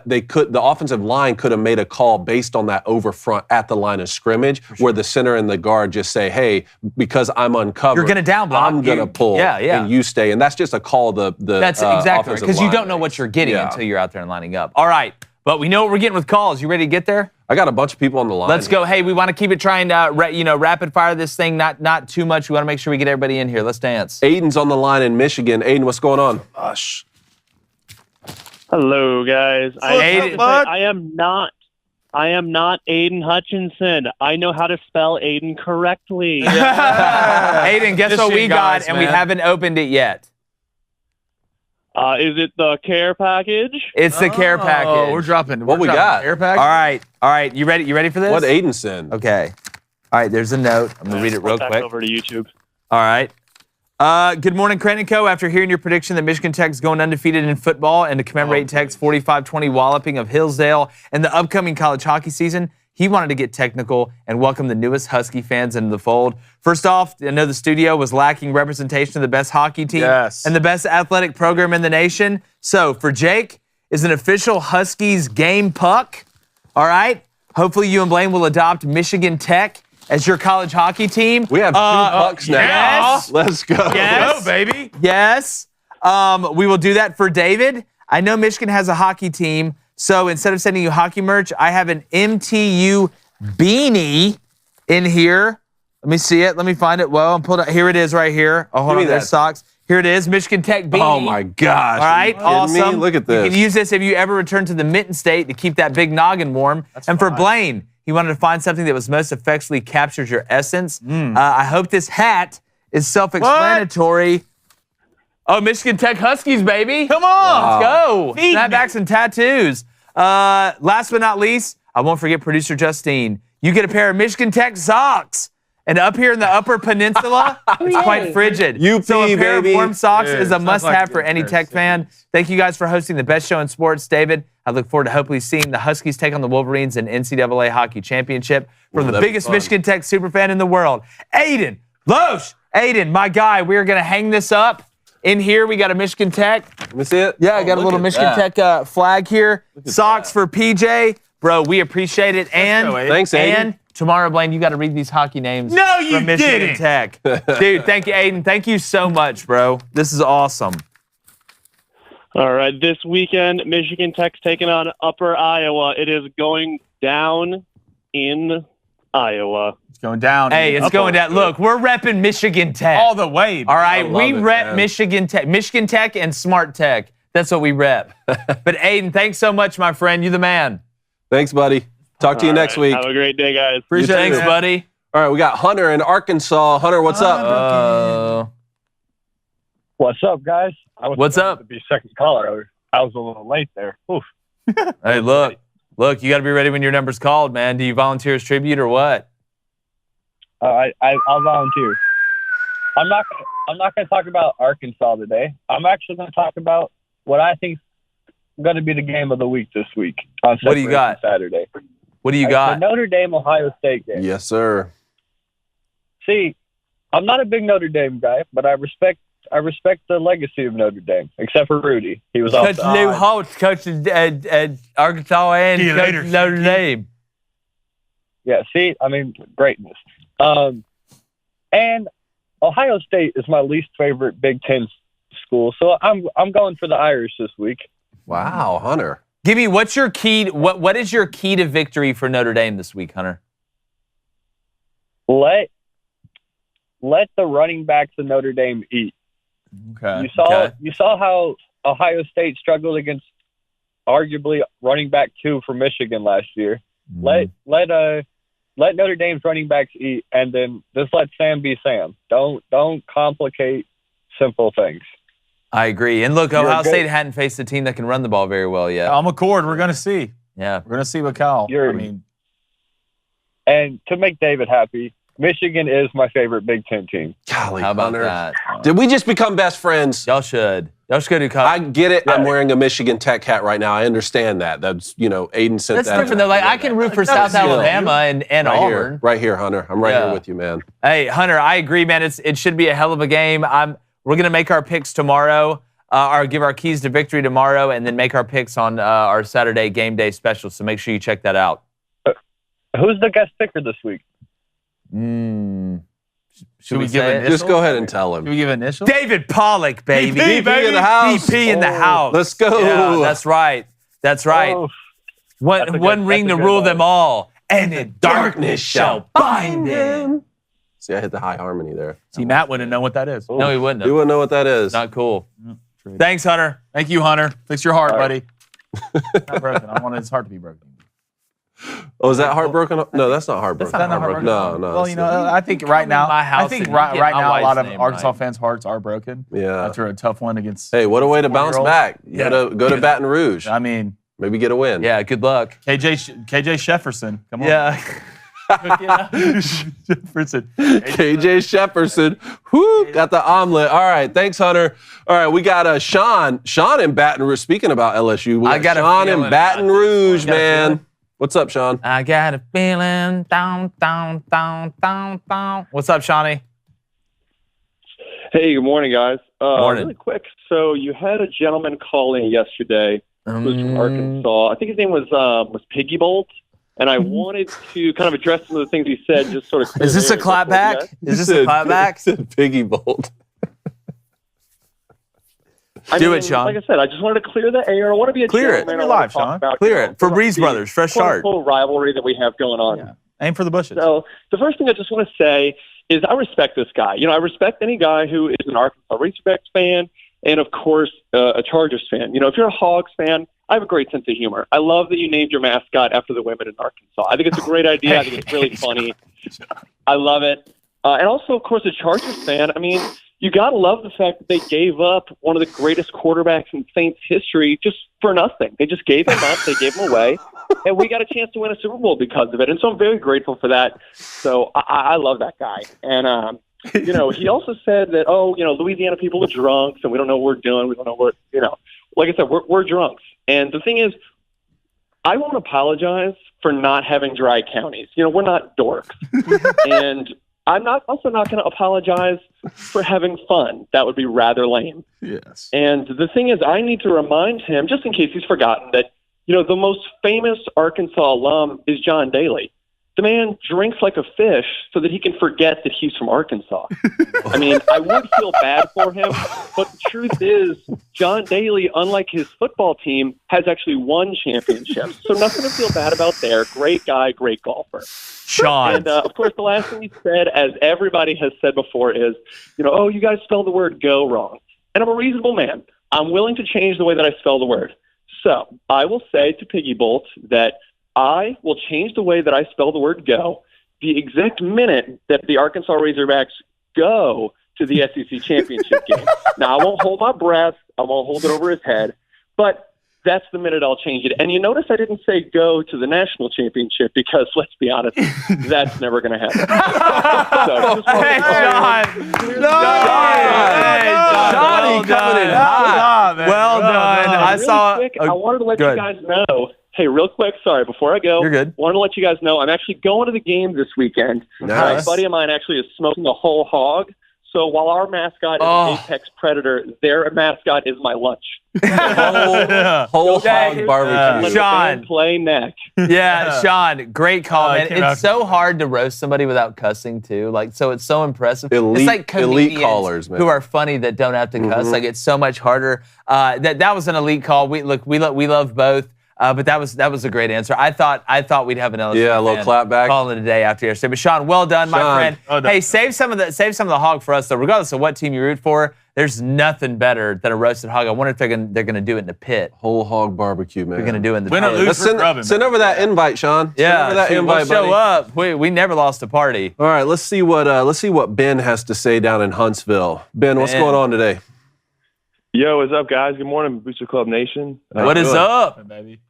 they could, the offensive line could have made a call based on that over front at the line of scrimmage, where the center and the guard just say, hey, because I'm uncovered, You're going to down block. I'm going to pull, and you stay. And that's just a call that's exactly right, because you don't know what you're getting until you're out there and lining up. All right, but we know what we're getting with calls. You ready to get there? I got a bunch of people on the line. Let's go. Hey, we want to keep it trying to, rapid fire this thing, not too much. We want to make sure we get everybody in here. Let's dance. Aiden's on the line in Michigan. Aiden, what's going on? Gosh. Hello, guys. I am not Aiden Hutchinson. I know how to spell Aiden correctly. Aiden, guess what we got, and we haven't opened it yet. Is it the care package? It's the care package. Oh, we're dropping. What we got? Care package? All right. You ready for this? What Aiden sent? Okay. All right, there's a note. I'm going to read it real quick. Over to YouTube. All right. Good morning, Creighton & Co. After hearing your prediction that Michigan Tech is going undefeated in football and to commemorate Tech's 45-20 walloping of Hillsdale in the upcoming college hockey season, he wanted to get technical and welcome the newest Husky fans into the fold. First off, I know the studio was lacking representation of the best hockey team and the best athletic program in the nation. So for Jake, is an official Huskies game puck. All right? Hopefully you and Blaine will adopt Michigan Tech as your college hockey team. We have 2 pucks now. Yes. Let's go. Yes. Let's go, baby. Yes. We will do that for David. I know Michigan has a hockey team, so instead of sending you hockey merch, I have an MTU beanie in here. Let me see it. Let me find it. Well, I'm pulled out. Here it is right here. Oh, hold on. There's socks. Here it is, Michigan Tech beanie. Oh, my gosh. All right, awesome. Look at this. You can use this if you ever return to the Mitten State to keep that big noggin warm. For Blaine, he wanted to find something that was most effectively captures your essence. I hope this hat is self-explanatory. Oh, Michigan Tech Huskies, baby. Come on. Let's go. Snapbacks and tattoos. Last but not least, I won't forget producer Justine. You get a pair of Michigan Tech socks. And up here in the Upper Peninsula, it's quite frigid. So a pair of warm socks is a must-have for any Tech fan. Thank you guys for hosting the best show in sports, David. I look forward to hopefully seeing the Huskies take on the Wolverines in NCAA Hockey Championship from the biggest Michigan Tech superfan in the world, Aiden Loesch. Aiden, my guy, we're going to hang this up. In here, we got a Michigan Tech. Let me see it. Yeah, I got a little Michigan Tech flag here. Socks for PJ. Bro, we appreciate it. And thanks, Aiden. And tomorrow, Blaine, you got to read these hockey names. No, you from Michigan didn't. Tech. Dude, thank you, Aiden. Thank you so much, bro. This is awesome. All right, this weekend, Michigan Tech's taking on Upper Iowa. It is going down in Iowa. It's going down. Hey, it's going down. Look, we're repping Michigan Tech. All the way. All right, we rep man. Michigan Tech. Michigan Tech and Smart Tech. That's what we rep. But Aiden, thanks so much, my friend. You're the man. Thanks, buddy. Talk to you next week. Have a great day, guys. Appreciate it. Thanks, buddy. All right, we got Hunter in Arkansas. Hunter, what's up? What's up, guys? What's up? To be second caller. I was a little late there. Oof. Hey, look, you got to be ready when your number's called, man. Do you volunteer as tribute or what? I'll volunteer. I'm not going to talk about Arkansas today. I'm actually going to talk about what I think is going to be the game of the week this week on What do you got? Saturday. What do you got? The Notre Dame Ohio State game. Yes, sir. See, I'm not a big Notre Dame guy, but I respect the legacy of Notre Dame, except for Rudy. He was Coach off Lou Holtz, coach at Arkansas and coach Notre Dame. Yeah, see, I mean, greatness. And Ohio State is my least favorite Big Ten school, so I'm going for the Irish this week. Wow, Hunter. Give me what's your key? What is your key to victory for Notre Dame this week, Hunter? Let the running backs of Notre Dame eat. Okay. You saw how Ohio State struggled against arguably running back 2 for Michigan last year. Let Notre Dame's running backs eat, and then just let Sam be Sam. Don't complicate simple things. I agree. And look, Ohio State hadn't faced a team that can run the ball very well yet. I'm accord. We're going to see. Yeah. We're going to see what Cal. And to make David happy, Michigan is my favorite Big Ten team. Golly, how about Hunter. that? Did we just become best friends? Y'all should. Y'all should go do I college. get it. I'm wearing a Michigan Tech hat right now. I understand that. That's, Aiden sent That's that. different, though. Like, I can root for South Alabama and right Auburn. Here, right here, Hunter. I'm right here with you, man. Hey, Hunter, I agree, man. It should be a hell of a game. We're going to make our picks tomorrow, or give our keys to victory tomorrow, and then make our picks on our Saturday game day special. So make sure you check that out. Who's the guest picker this week? Should we give initials? Just go ahead and tell him. Should we give initials? David Pollock, baby. DP in the house. DP in the house. Let's go. Yeah, that's right. That's right. Oh, One ring to good rule one. them all, and in darkness shall bind them. See, I hit the high harmony there. See, Matt wouldn't know what that is. No, he wouldn't You have. wouldn't know what that is. Not cool. Thanks, Hunter. Thank you, Hunter. Fix your heart, buddy. Not broken. I want his heart to be broken. Oh, is that heartbroken? No, that's not heartbroken. That's not heartbroken. No. Well, it's I think right now, my house I think and right get my now a lot wife's of name Arkansas right. fans' hearts are broken. Yeah. After a tough one against. Hey, what a way to bounce 4-year-old. back. Yeah. Go to Baton Rouge. I mean, Maybe get a win. Yeah, good luck. KJ Shefferson. Come on. Yeah. Jefferson. KJ Shepperson. Whoo, got the omelet. All right, thanks, Hunter. All right, we got Sean. Sean in Baton Rouge. Speaking about LSU, we I got a Sean feeling in Baton about this Rouge, one. Got a man. feeling? What's up, Sean? I got a feeling. Down, down, down, down, down. What's up, Shawnee? Hey, good morning, guys. Morning. Really quick. So you had a gentleman call in yesterday who's from Arkansas. I think his name was Piggy Bolt, and I wanted to kind of address some of the things he said. Just sort of. Is this a clapback? Is this a clapback? Said Piggy Bolt. Do it, Sean. Like I said, I just wanted to clear the air. I want to be a Clear it. gentleman. You're I wanna live, talk Sean. about, Clear it. For the Breeze Brothers, fresh start. quote-unquote rivalry that we have going on. Yeah. Aim for the bushes. So the first thing I just want to say is I respect this guy. I respect any guy who is an Arkansas Razorbacks fan and, of course, a Chargers fan. If you're a Hogs fan, I have a great sense of humor. I love that you named your mascot after the women in Arkansas. I think it's a great idea. I think it's really funny. I love it. And also, of course, a Chargers fan. I mean, you got to love the fact that they gave up one of the greatest quarterbacks in Saints history just for nothing. They just gave him up. They gave him away. And we got a chance to win a Super Bowl because of it. And so I'm very grateful for that. So I love that guy. And, he also said that, Louisiana people are drunks and we don't know what we're doing. We don't know what, like I said, we're drunks. And the thing is, I won't apologize for not having dry counties. We're not dorks. And I'm also not going to apologize for having fun. That would be rather lame. Yes. And the thing is, I need to remind him, just in case he's forgotten, that, the most famous Arkansas alum is John Daly. The man drinks like a fish so that he can forget that he's from Arkansas. I mean, I would feel bad for him, but the truth is, John Daly, unlike his football team, has actually won championships. So nothing to feel bad about there. Great guy, great golfer. Sean. And, of course, the last thing he said, as everybody has said before, is, you guys spell the word go wrong. And I'm a reasonable man. I'm willing to change the way that I spell the word. So I will say to Piggy Bolt that I will change the way that I spell the word go the exact minute that the Arkansas Razorbacks go to the SEC championship game. Now, I won't hold my breath. I won't hold it over his head. But that's the minute I'll change it. And you notice I didn't say go to the national championship because, let's be honest, that's never going to happen. Hey, Sean. Johnny coming in hot. Well done. I Really saw. quick, I wanted to let you guys know. Hey, real quick, sorry, before I go, You're good. wanted to let you guys know I'm actually going to the game this weekend. Nice. A buddy of mine actually is smoking a whole hog. So while our mascot is an apex predator, their mascot is my lunch. Whole hog barbecue. Let Sean. the play neck. Yeah, Sean, great call, man. came out- It's so hard to roast somebody without cussing too. So it's so impressive. Elite- it's like elite comedians callers, man. who are funny that don't have to cuss. Like it's so much harder. That was an elite call. We love both. But that was a great answer. I thought we'd have an LSU Yeah, a little fan clap back. calling it a day after yesterday. But Sean, well done, my Sean. friend. Well done. Hey, save some of the hog for us though. Regardless of what team you root for, there's nothing better than a roasted hog. I wonder if they're gonna do it in the pit. Whole hog barbecue, man. They're gonna do it in the Win or pit. lose. Let's for Grubbin, send over that invite, Sean. Yeah, Send over that shoot, invite, we'll show buddy. up. We never lost a party. All right, let's see what Ben has to say down in Huntsville. Ben, what's Ben. going on today? Yo, what's up, guys? Good morning, Booster Club Nation. What is good. up? Baby.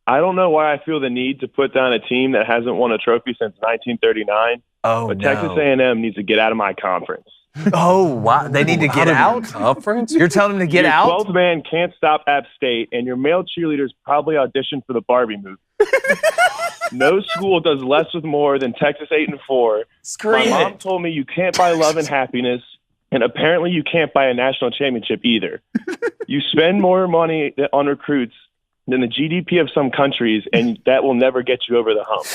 I don't know why I feel the need to put down a team that hasn't won a trophy since 1939, Oh but no. Texas A&M needs to get out of my conference. Oh, wow. They need to get out? Conference? You're telling them to get your out? 12th man can't stop App State, and your male cheerleaders probably auditioned for the Barbie movie. No school does less with more than Texas 8-4. Scream My mom it. told me you can't buy love and happiness, and apparently you can't buy a national championship either. You spend more money on recruits than the GDP of some countries, and that will never get you over the hump.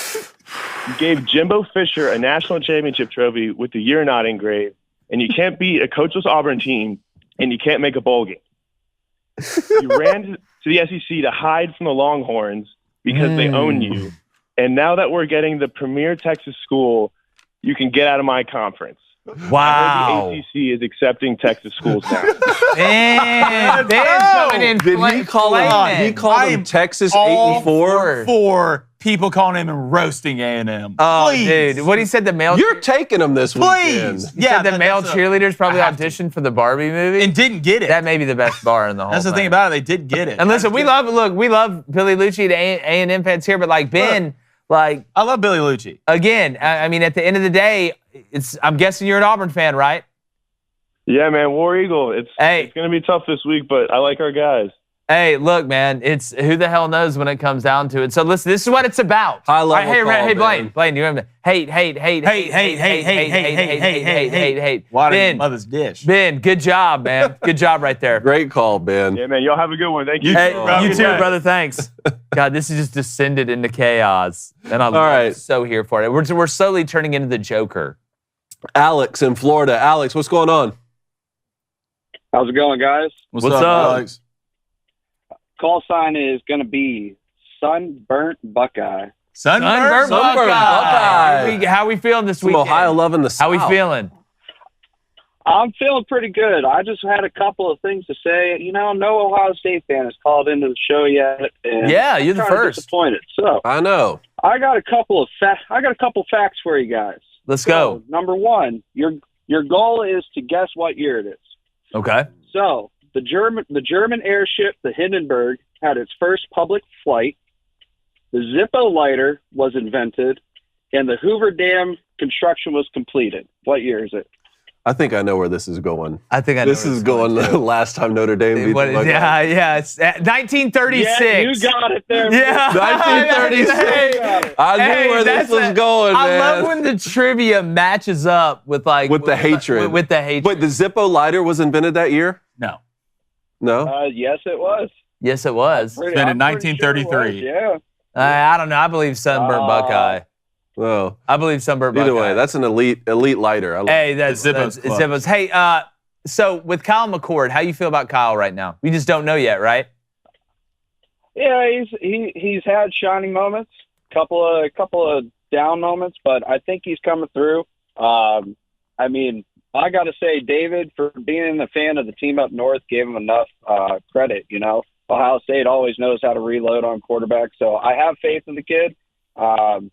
You gave Jimbo Fisher a national championship trophy with the year not engraved, and you can't beat a coachless Auburn team, and you can't make a bowl game. You ran to the SEC to hide from the Longhorns because they own you. And now that we're getting the premier Texas school, you can get out of my conference. Wow. The ACC is accepting Texas schools now. Man, Dan's coming in. Did he call him? He called him Texas 8-4 for people calling him and roasting A&M. Oh, Please. dude. What he said, the male. You're taking him this weekend. Please. He said the male that's cheerleaders probably I have auditioned for the Barbie movie. and didn't get it. That may be the best bar in the whole That's the thing about it. They did get it. And listen, we love Billy Lucci, the A&M fans here, but like Ben, like I love Billy Lucci. again, I mean, at the end of the day, I'm guessing you're an Auburn fan, right? Yeah, man, War Eagle. It's Hey. going to be tough this week, but I like our guys. Hey, look, man, it's who the hell knows when it comes down to it. So listen, this is what it's about. High level All right, call, hey, man. Blaine, you remember hate. Water mother's dish. Ben, good job, man. Good job right there. Great call, Ben. Yeah, man, y'all have a good one. Thank you. Hey, Have a you good too, day. brother. Thanks. God, this has just descended into chaos, and I'm right. so here for it. We're slowly turning into the Joker. Alex in Florida. Alex, what's going on? How's it going, guys? What's up, Alex? Call sign is going to be Sunburnt Buckeye. Sunburnt Buckeye. How we feeling this Some weekend? Ohio love in the South. How we feeling? I'm feeling pretty good. I just had a couple of things to say. You know, no Ohio State fan has called into the show yet. And Yeah, you're the I'm kinda first. Disappointed. So I know. I got a couple facts for you guys. Let's go. So, number one, your goal is to guess what year it is. Okay. So the German airship, the Hindenburg, had its first public flight. The Zippo lighter was invented, and the Hoover Dam construction was completed. What year is it? I think I know where this is going. I think I know This is going the last time Notre Dame beat the Buckeyes. Yeah. It's 1936. Yeah, you got it there. Yeah. 1936. I knew where this was going, man. I love when the trivia matches up with like With the hatred. With the hatred. Wait, the Zippo lighter was invented that year? No. No? Yes, it was. Yes, it was. It's been in I'm pretty sure it 1933. was, yeah. I don't know. I believe Sunburnt Buckeye. No. I believe Sunburnt Buckeye. Either way, that's an elite lighter. I love Hey, that's Zippo's club. Zippos. Hey, so with Kyle McCord, how you feel about Kyle right now? We just don't know yet, right? Yeah, he's had shining moments, couple of down moments, but I think he's coming through. I mean, I got to say, David, for being a fan of the team up north, gave him enough credit. You know, Ohio State always knows how to reload on quarterback, so I have faith in the kid.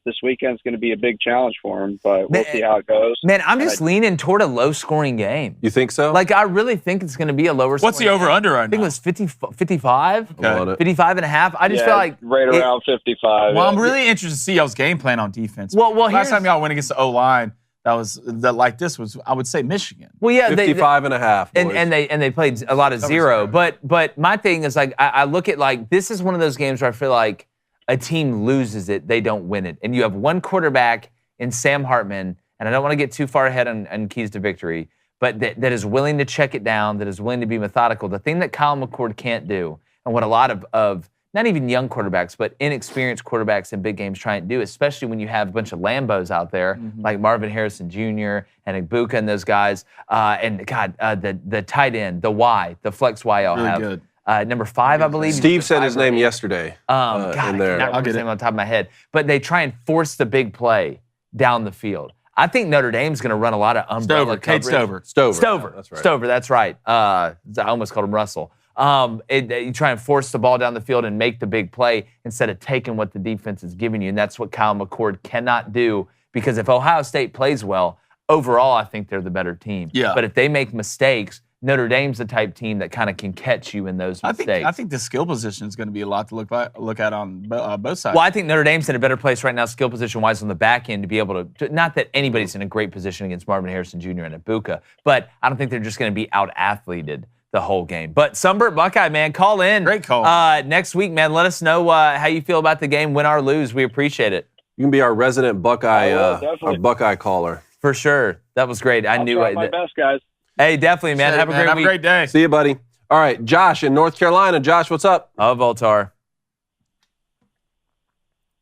This weekend's going to be a big challenge for him, but we'll see how it goes. Man, I'm just leaning toward a low-scoring game. You think so? Like, I really think it's going to be a lower. What's the over-under I on think it was 55. I'm on it. 55 and a half. I just feel like right around 55. Well, I'm yeah. really interested to see y'all's game plan on defense. Well, last here's- time y'all went against the O-line, like this was, I would say, Michigan. Well, yeah, 55 and a half. and boys. they played a lot of zero. But my thing is like I look at like this is one of those games where I feel like a team loses it, they don't win it, and you have one quarterback in Sam Hartman, and I don't want to get too far ahead on keys to victory, but that is willing to check it down, that is willing to be methodical. The thing that Kyle McCord can't do, and what a lot of not even young quarterbacks, but inexperienced quarterbacks in big games try and do, especially when you have a bunch of Lambos out there, like Marvin Harrison Jr. and Igbuka and those guys, and God, the tight end, the Y, the flex Y I'll Really have. good. Number 5, I believe. Steve said his name yesterday. God, in I there. cannot remember his name on the top of my head. But they try and force the big play down the field. I think Notre Dame's going to run a lot of umbrella Kate coverage. Stover. Yeah, that's right. Stover, that's right. I almost called him Russell. You try and force the ball down the field and make the big play instead of taking what the defense is giving you. And that's what Kyle McCord cannot do, because if Ohio State plays well, overall I think they're the better team. Yeah. But if they make mistakes, Notre Dame's the type team that kind of can catch you in those mistakes. I think the skill position is going to be a lot to look at on both sides. Well, I think Notre Dame's in a better place right now, skill position-wise, on the back end to be able to not that anybody's in a great position against Marvin Harrison Jr. and Ibuka, but I don't think they're just going to be out-athleted the whole game. But Sunbird Buckeye, man, call in. Great call. Next week, man, let us know how you feel about the game, win or lose. We appreciate it. You can be our resident Buckeye, our Buckeye caller. For sure. That was great. I'll try my best, guys. Hey, definitely, man. Have a great week. Have a great day. See you, buddy. All right, Josh in North Carolina. Josh, what's up? Oh, Voltar.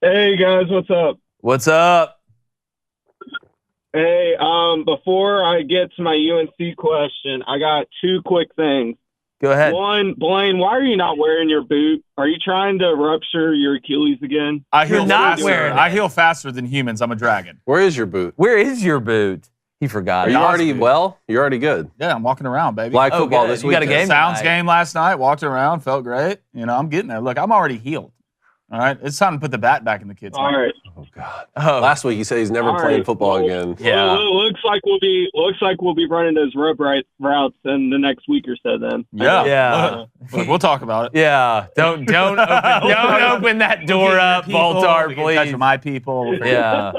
Hey, guys, what's up? What's up? Hey, before I get to my UNC question, I got two quick things. Go ahead. One, Blaine, why are you not wearing your boot? Are you trying to rupture your Achilles again? I heal faster than humans. I'm a dragon. Where is your boot? Where is your boot? He forgot. Are you already well? You're already good. Yeah, I'm walking around, baby. Flag football this week. You got a game Sounds tonight. game last night. Walked around. Felt great. I'm getting there. Look, I'm already healed. All right? It's time to put the bat back in the kids' All hand. right. Oh, God. Oh. Last week he said he's never All playing right. football again. Yeah. Well, looks like we'll be running those rope routes in the next week or so. Then. Yeah. Yeah. Look, we'll talk about it. Yeah. Don't open that door up, Baltar, please. Touch my people. Yeah.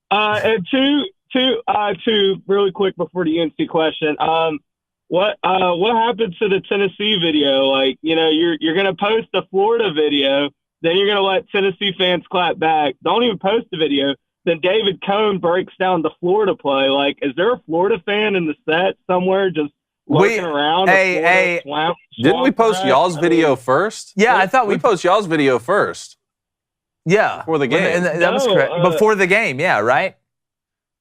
And two really quick before the UNC question. What happened to the Tennessee video? Like, you're gonna post the Florida video, then you're gonna let Tennessee fans clap back. Don't even post the video. Then David Cohn breaks down the Florida play. Like, is there a Florida fan in the set somewhere just looking around? Didn't we post y'all's video first? Yeah, I thought we post y'all's video first. Yeah. Before the game. That was correct. Before the game, yeah, right?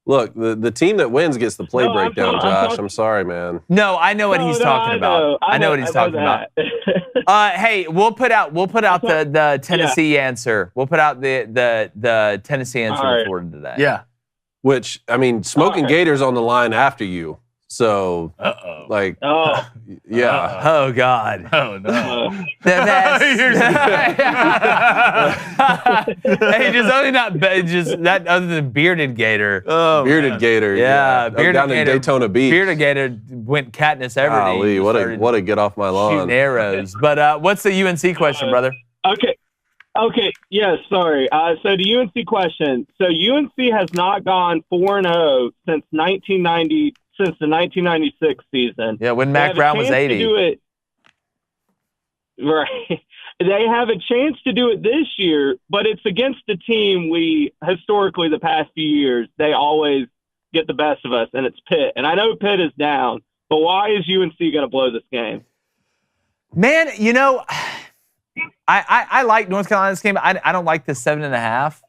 Look, the team that wins gets the play breakdown, Josh. I'm sorry, man. No, I know what he's talking about. I know what he's talking about. Hey, we'll put out the Tennessee answer. We'll put out the Tennessee answer to Florida today. Yeah. Which, I mean, Smoking Gators on the line after you. So, yeah. Oh, God. Oh, no. Hey, just only not just that other than Bearded Gator. Oh, Bearded Gator. Yeah. Bearded down Gator, in Daytona Beach. Bearded Gator went Katniss Everdeen. Golly, what a get off my lawn. Shooting arrows. But what's the UNC question, brother? Okay. Yes, sorry. So the UNC question. So UNC has not gone 4-0 since 1990. Since the 1996 season. Yeah, when Mac Brown was 80. Right. They have a chance to do it this year, but it's against the team we, historically, the past few years, they always get the best of us, and it's Pitt. And I know Pitt is down, but why is UNC going to blow this game? Man, I like North Carolina's game. I don't like the 7.5.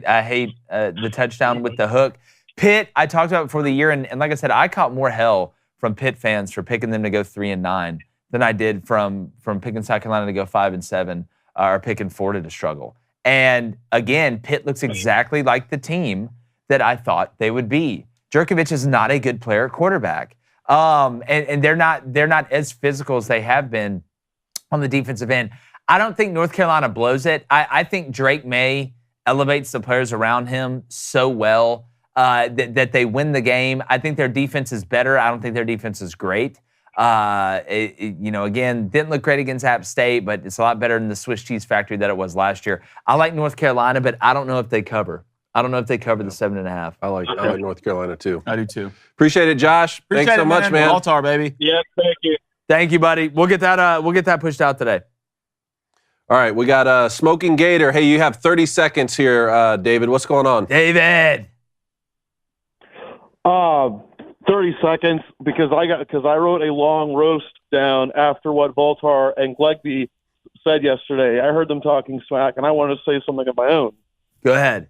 I hate the touchdown with the hook. Pitt, I talked about before the year, and like I said, I caught more hell from Pitt fans for picking them to go 3-9 than I did from picking South Carolina to go 5-7 or picking Florida to struggle. And again, Pitt looks exactly like the team that I thought they would be. Jerkovich is not a good player at quarterback, and they're not as physical as they have been on the defensive end. I don't think North Carolina blows it. I think Drake May elevates the players around him so well. That they win the game. I think their defense is better. I don't think their defense is great. Again, didn't look great against App State, but it's a lot better than the Swiss cheese factory that it was last year. I like North Carolina, but I don't know if they cover. I don't know if they cover the 7.5. I like North Carolina too. I do too. Appreciate it, Josh. Thanks so much, man. Altar, baby. Yeah, thank you. Thank you, buddy. We'll get that pushed out today. All right, we got Smoking Gator. Hey, you have 30 seconds here, David. What's going on? David. 30 seconds because I wrote a long roast down after what Voltar and Glegby said yesterday. I heard them talking smack, and I wanted to say something of my own. Go ahead.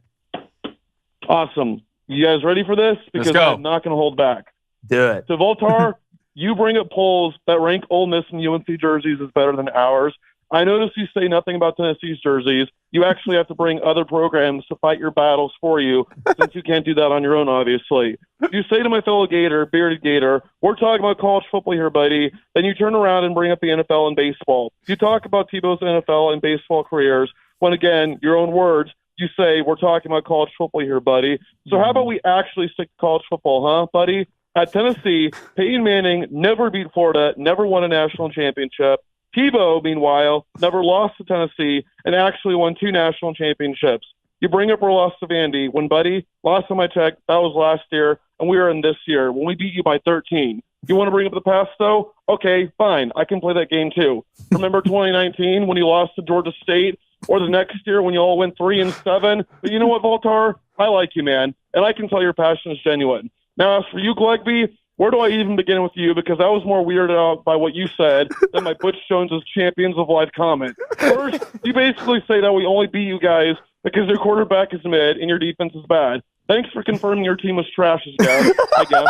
Awesome. You guys ready for this? Because I'm not going to hold back. Do it. So, Voltar, you bring up polls that rank Ole Miss and UNC jerseys as better than ours. I noticed you say nothing about Tennessee's jerseys. You actually have to bring other programs to fight your battles for you, since you can't do that on your own, obviously. You say to my fellow Gator, Bearded Gator, we're talking about college football here, buddy. Then you turn around and bring up the NFL and baseball. You talk about Tebow's NFL and baseball careers, when, again, your own words, you say we're talking about college football here, buddy. So how about we actually stick to college football, huh, buddy? At Tennessee, Peyton Manning never beat Florida, never won a national championship. Tebow, meanwhile, never lost to Tennessee and actually won 2 national championships. You bring up our loss to Vandy. When, buddy, last time I checked, that was last year, and we are in this year when we beat you by 13. You want to bring up the past, though? Okay, fine. I can play that game, too. Remember 2019 when you lost to Georgia State? Or the next year when you all went 3-7? But you know what, Voltar? I like you, man, and I can tell your passion is genuine. Now, as for you, Glegby, where do I even begin with you? Because I was more weirded out by what you said than my Butch Jones's Champions of Life comment. First, you basically say that we only beat you guys because your quarterback is mid and your defense is bad. Thanks for confirming your team was trash, I guess.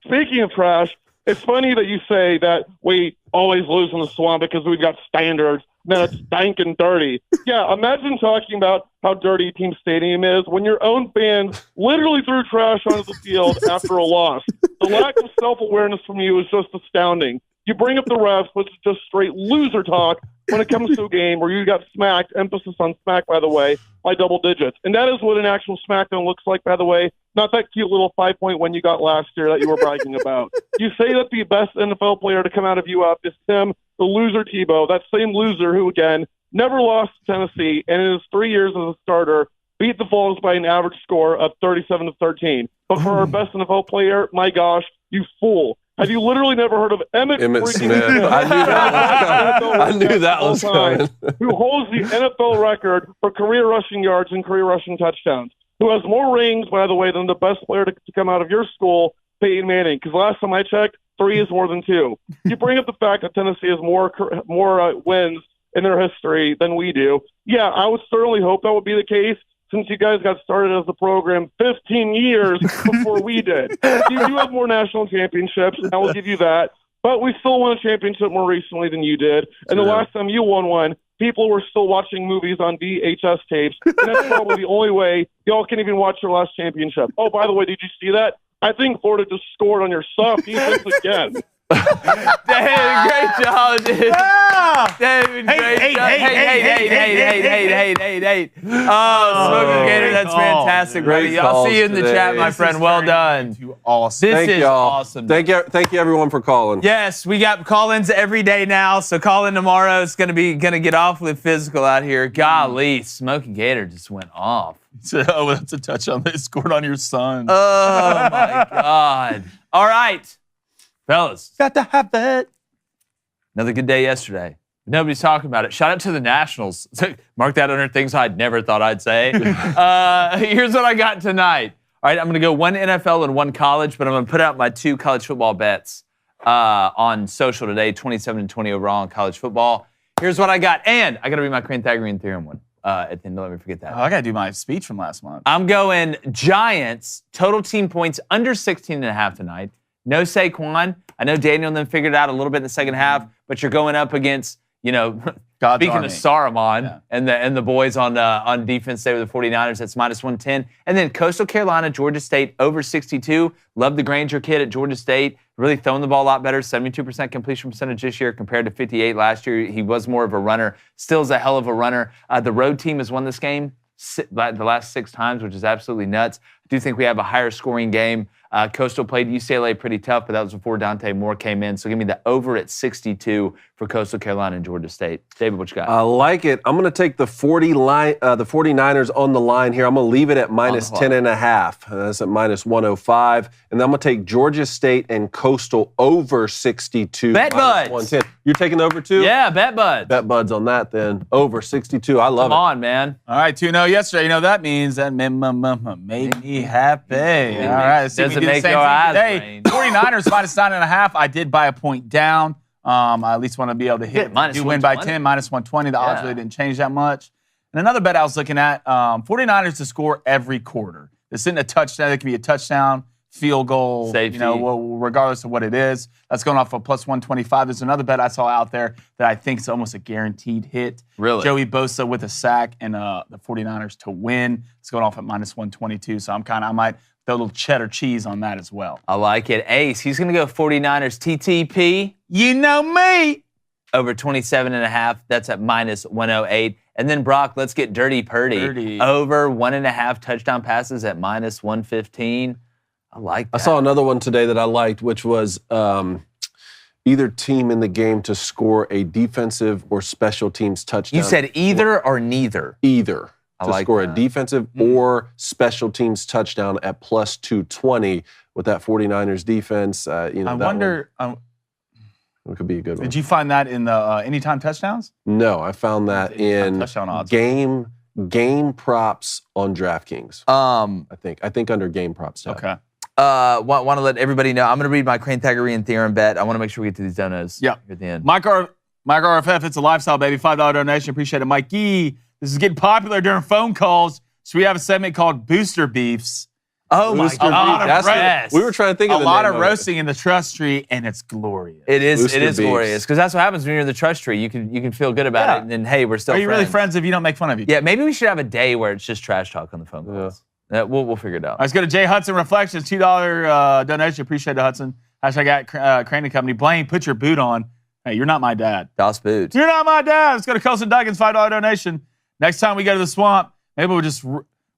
Speaking of trash, it's funny that you say that we always lose in the Swamp because we've got standards. Man, it's stank and dirty. Yeah, imagine talking about how dirty Team Stadium is when your own fans literally threw trash onto the field after a loss. The lack of self-awareness from you is just astounding. You bring up the refs, which is just straight loser talk when it comes to a game where you got smacked, emphasis on smack, by the way, by double digits. And that is what an actual SmackDown looks like, by the way, not that cute little 5-point win you got last year that you were bragging about. You say that the best NFL player to come out of UF is Tim, the loser Tebow, that same loser who, again, never lost to Tennessee, and in his 3 years as a starter, beat the Vols by an average score of 37-13. But for our best NFL player, my gosh, you fool. Have you literally never heard of Emmitt Smith? I knew that was coming. Who holds the NFL record for career rushing yards and career rushing touchdowns? Who has more rings, by the way, than the best player to come out of your school, Peyton Manning? Because last time I checked, 3 is more than 2. You bring up the fact that Tennessee has more wins in their history than we do. Yeah, I would certainly hope that would be the case, since you guys got started as a program 15 years before we did. You do have more national championships, and I will give you that. But we still won a championship more recently than you did. And the last time you won one, people were still watching movies on VHS tapes. And that's probably the only way y'all can even watch your last championship. Oh, by the way, did you see that? I think Florida just scored on your soft defense again. David, great job, dude. Yeah. David, great job. Hey. Oh, Smoking Gator, that's fantastic, buddy. I'll see you in the chat, my friend. Well done. Awesome. This is awesome. Thank you, everyone, for calling. Yes, we got call-ins every day now, so call in tomorrow. It's gonna get awfully physical out here. Golly, Smoking Gator just went off. Oh, that's a touchdown they scored on your son. Oh my God. All right. Fellas, got to have that. Another good day yesterday. Nobody's talking about it. Shout out to the Nationals. Mark that under things I never thought I'd say. Here's what I got tonight. All right, I'm going to go one NFL and one college, but I'm going to put out my 2 college football bets on social today, 27-20 overall in college football. Here's what I got. And I got to read my Pythagorean theorem one at the end. Don't let me forget that. Oh, I got to do my speech from last month. I'm going Giants, total team points under 16.5 tonight. No Saquon. I know Daniel and them figured it out a little bit in the second half, but you're going up against, speaking of Saruman and the boys on defense today with the 49ers, that's -110. And then Coastal Carolina, Georgia State, over 62. Love the Granger kid at Georgia State. Really throwing the ball a lot better. 72% completion percentage this year compared to 58 last year. He was more of a runner. Still is a hell of a runner. The road team has won this game the last 6 times, which is absolutely nuts. I do think we have a higher scoring game. Coastal played UCLA pretty tough, but that was before Dante Moore came in. So give me the over at 62 for Coastal Carolina and Georgia State. David, what you got? I like it. I'm going to take the 49ers on the line here. I'm going to leave it at -10.5. That's at -105. And then I'm going to take Georgia State and Coastal over 62. Bet buds. 110. You're taking over too? Yeah, bet buds. Bet buds on that then. Over 62. I love it. Come on, man. All right, 2-0 yesterday. That means that made me happy. All right, let's see if we do the same thing today. 49ers -9.5. I did buy a point down. I at least want to be able to hit. You win by 10, -120. The odds really didn't change that much. And another bet I was looking at, 49ers to score every quarter. This isn't a touchdown. It can be a touchdown, field goal, safety. Regardless of what it is. That's going off of +125. There's another bet I saw out there that I think is almost a guaranteed hit. Really? Joey Bosa with a sack and the 49ers to win. It's going off at -122. So I might throw a little cheddar cheese on that as well. I like it. Ace, he's going to go 49ers TTP. You know me. Over 27.5. That's at -108. And then, Brock, let's get dirty purdy. Over 1.5 touchdown passes at -115. I like that. I saw another one today that I liked, which was either team in the game to score a defensive or special teams touchdown. You said either or neither? Either. I To like score that. a defensive or special teams touchdown at plus 220 with that 49ers defense. I wonder. It could be a good one. Did you find that in the anytime touchdowns? No, I found that in touchdown odds. game props on DraftKings. I think under game props tab. Okay. Want to let everybody know, I'm going to read my Pythagorean theorem bet. I want to make sure we get to these donos Yeah. at the end. Mike RFF, it's a lifestyle, baby. $5 donation. Appreciate it. Mikey, this is getting popular during phone calls. So we have a segment called Booster Beefs. Oh, my Booster God. Beef. We were trying to think of a the lot name of roasting in the trust tree, and it's glorious. It is Booster Beefs. glorious because that's what happens when you're in the trust tree. You can feel good about it, and then hey, we're still Are you friends. really friends if you don't make fun of each other? Yeah, maybe we should have a day where it's just trash talk on the phone calls. We'll figure it out. All right, let's go to Jay Hudson Reflections, $2 donation. Appreciate it, Hudson. Hashtag Crane and Company. Blaine, put your boot on. Hey, you're not my dad. Das Boot. You're not my dad. Let's go to Colson Duggins, $5 donation. Next time we go to the swamp, maybe we'll just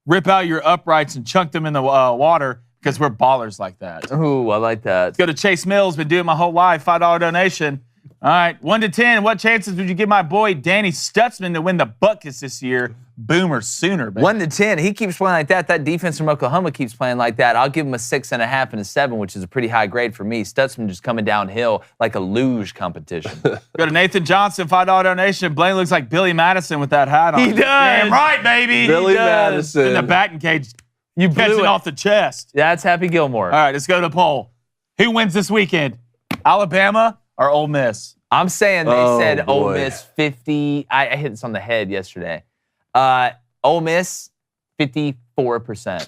rip out your uprights and chunk them in the water because we're ballers like that. Ooh, I like that. Let's go to Chase Mills. Been doing my whole life. $5 donation. All right, 1 to 10. What chances would you give my boy Danny Stutzman to win the Buckets this year? Boomer sooner, baby. 1 to 10. He keeps playing like that. That defense from Oklahoma keeps playing like that. I'll give him a 6.5 and a 7, which is a pretty high grade for me. Stutzman just coming downhill like a luge competition. Go to Nathan Johnson, $5 donation. Blaine looks like Billy Madison with that hat on. He does. Damn right, baby. Billy He does. Madison. In the batting cage. You blew Catching it. off the chest. That's Happy Gilmore. All right, let's go to the poll. Who wins this weekend? Alabama or Ole Miss? I'm saying they said Ole boy. Miss 50. I hit this on the head yesterday. Ole Miss 54%.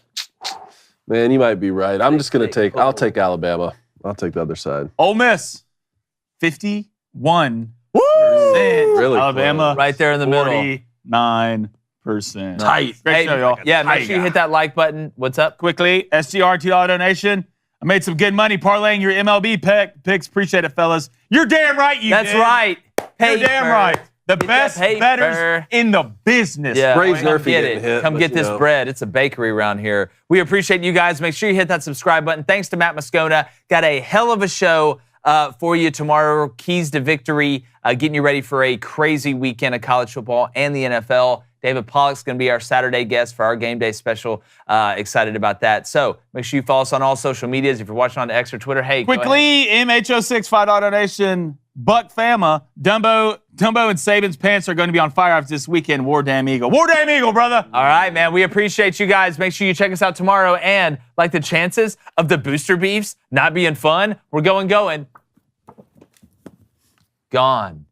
Man, you might be right. I'm just going to I'll take Alabama. I'll take the other side. Ole Miss 51%. Really Alabama Right there in the middle. 49%. Tight. Great show, y'all. Yeah, make sure you hit that like button. What's up? Quickly, SGR $2 donation. I made some good money parlaying your MLB picks. Appreciate it, fellas. You're damn right you That's did. right. You're damn right. The Get best that paper. bettors in the business. Yeah, Braves come Murphy get getting it. hit, Come but, get you this know. bread. It's a bakery around here. We appreciate you guys. Make sure you hit that subscribe button. Thanks to Matt Moscona. Got a hell of a show for you tomorrow. Keys to victory. Getting you ready for a crazy weekend of college football and the NFL. David Pollock's going to be our Saturday guest for our game day special. Excited about that. So make sure you follow us on all social medias. If you're watching on X or Twitter, hey, go ahead. Quickly, MH06 $5 donation. Buck Fama, Dumbo and Saban's pants are going to be on fire after this weekend. War Damn Eagle. War Damn Eagle, brother. All right, man. We appreciate you guys. Make sure you check us out tomorrow. And like the chances of the Booster Beefs not being fun, we're going. Gone.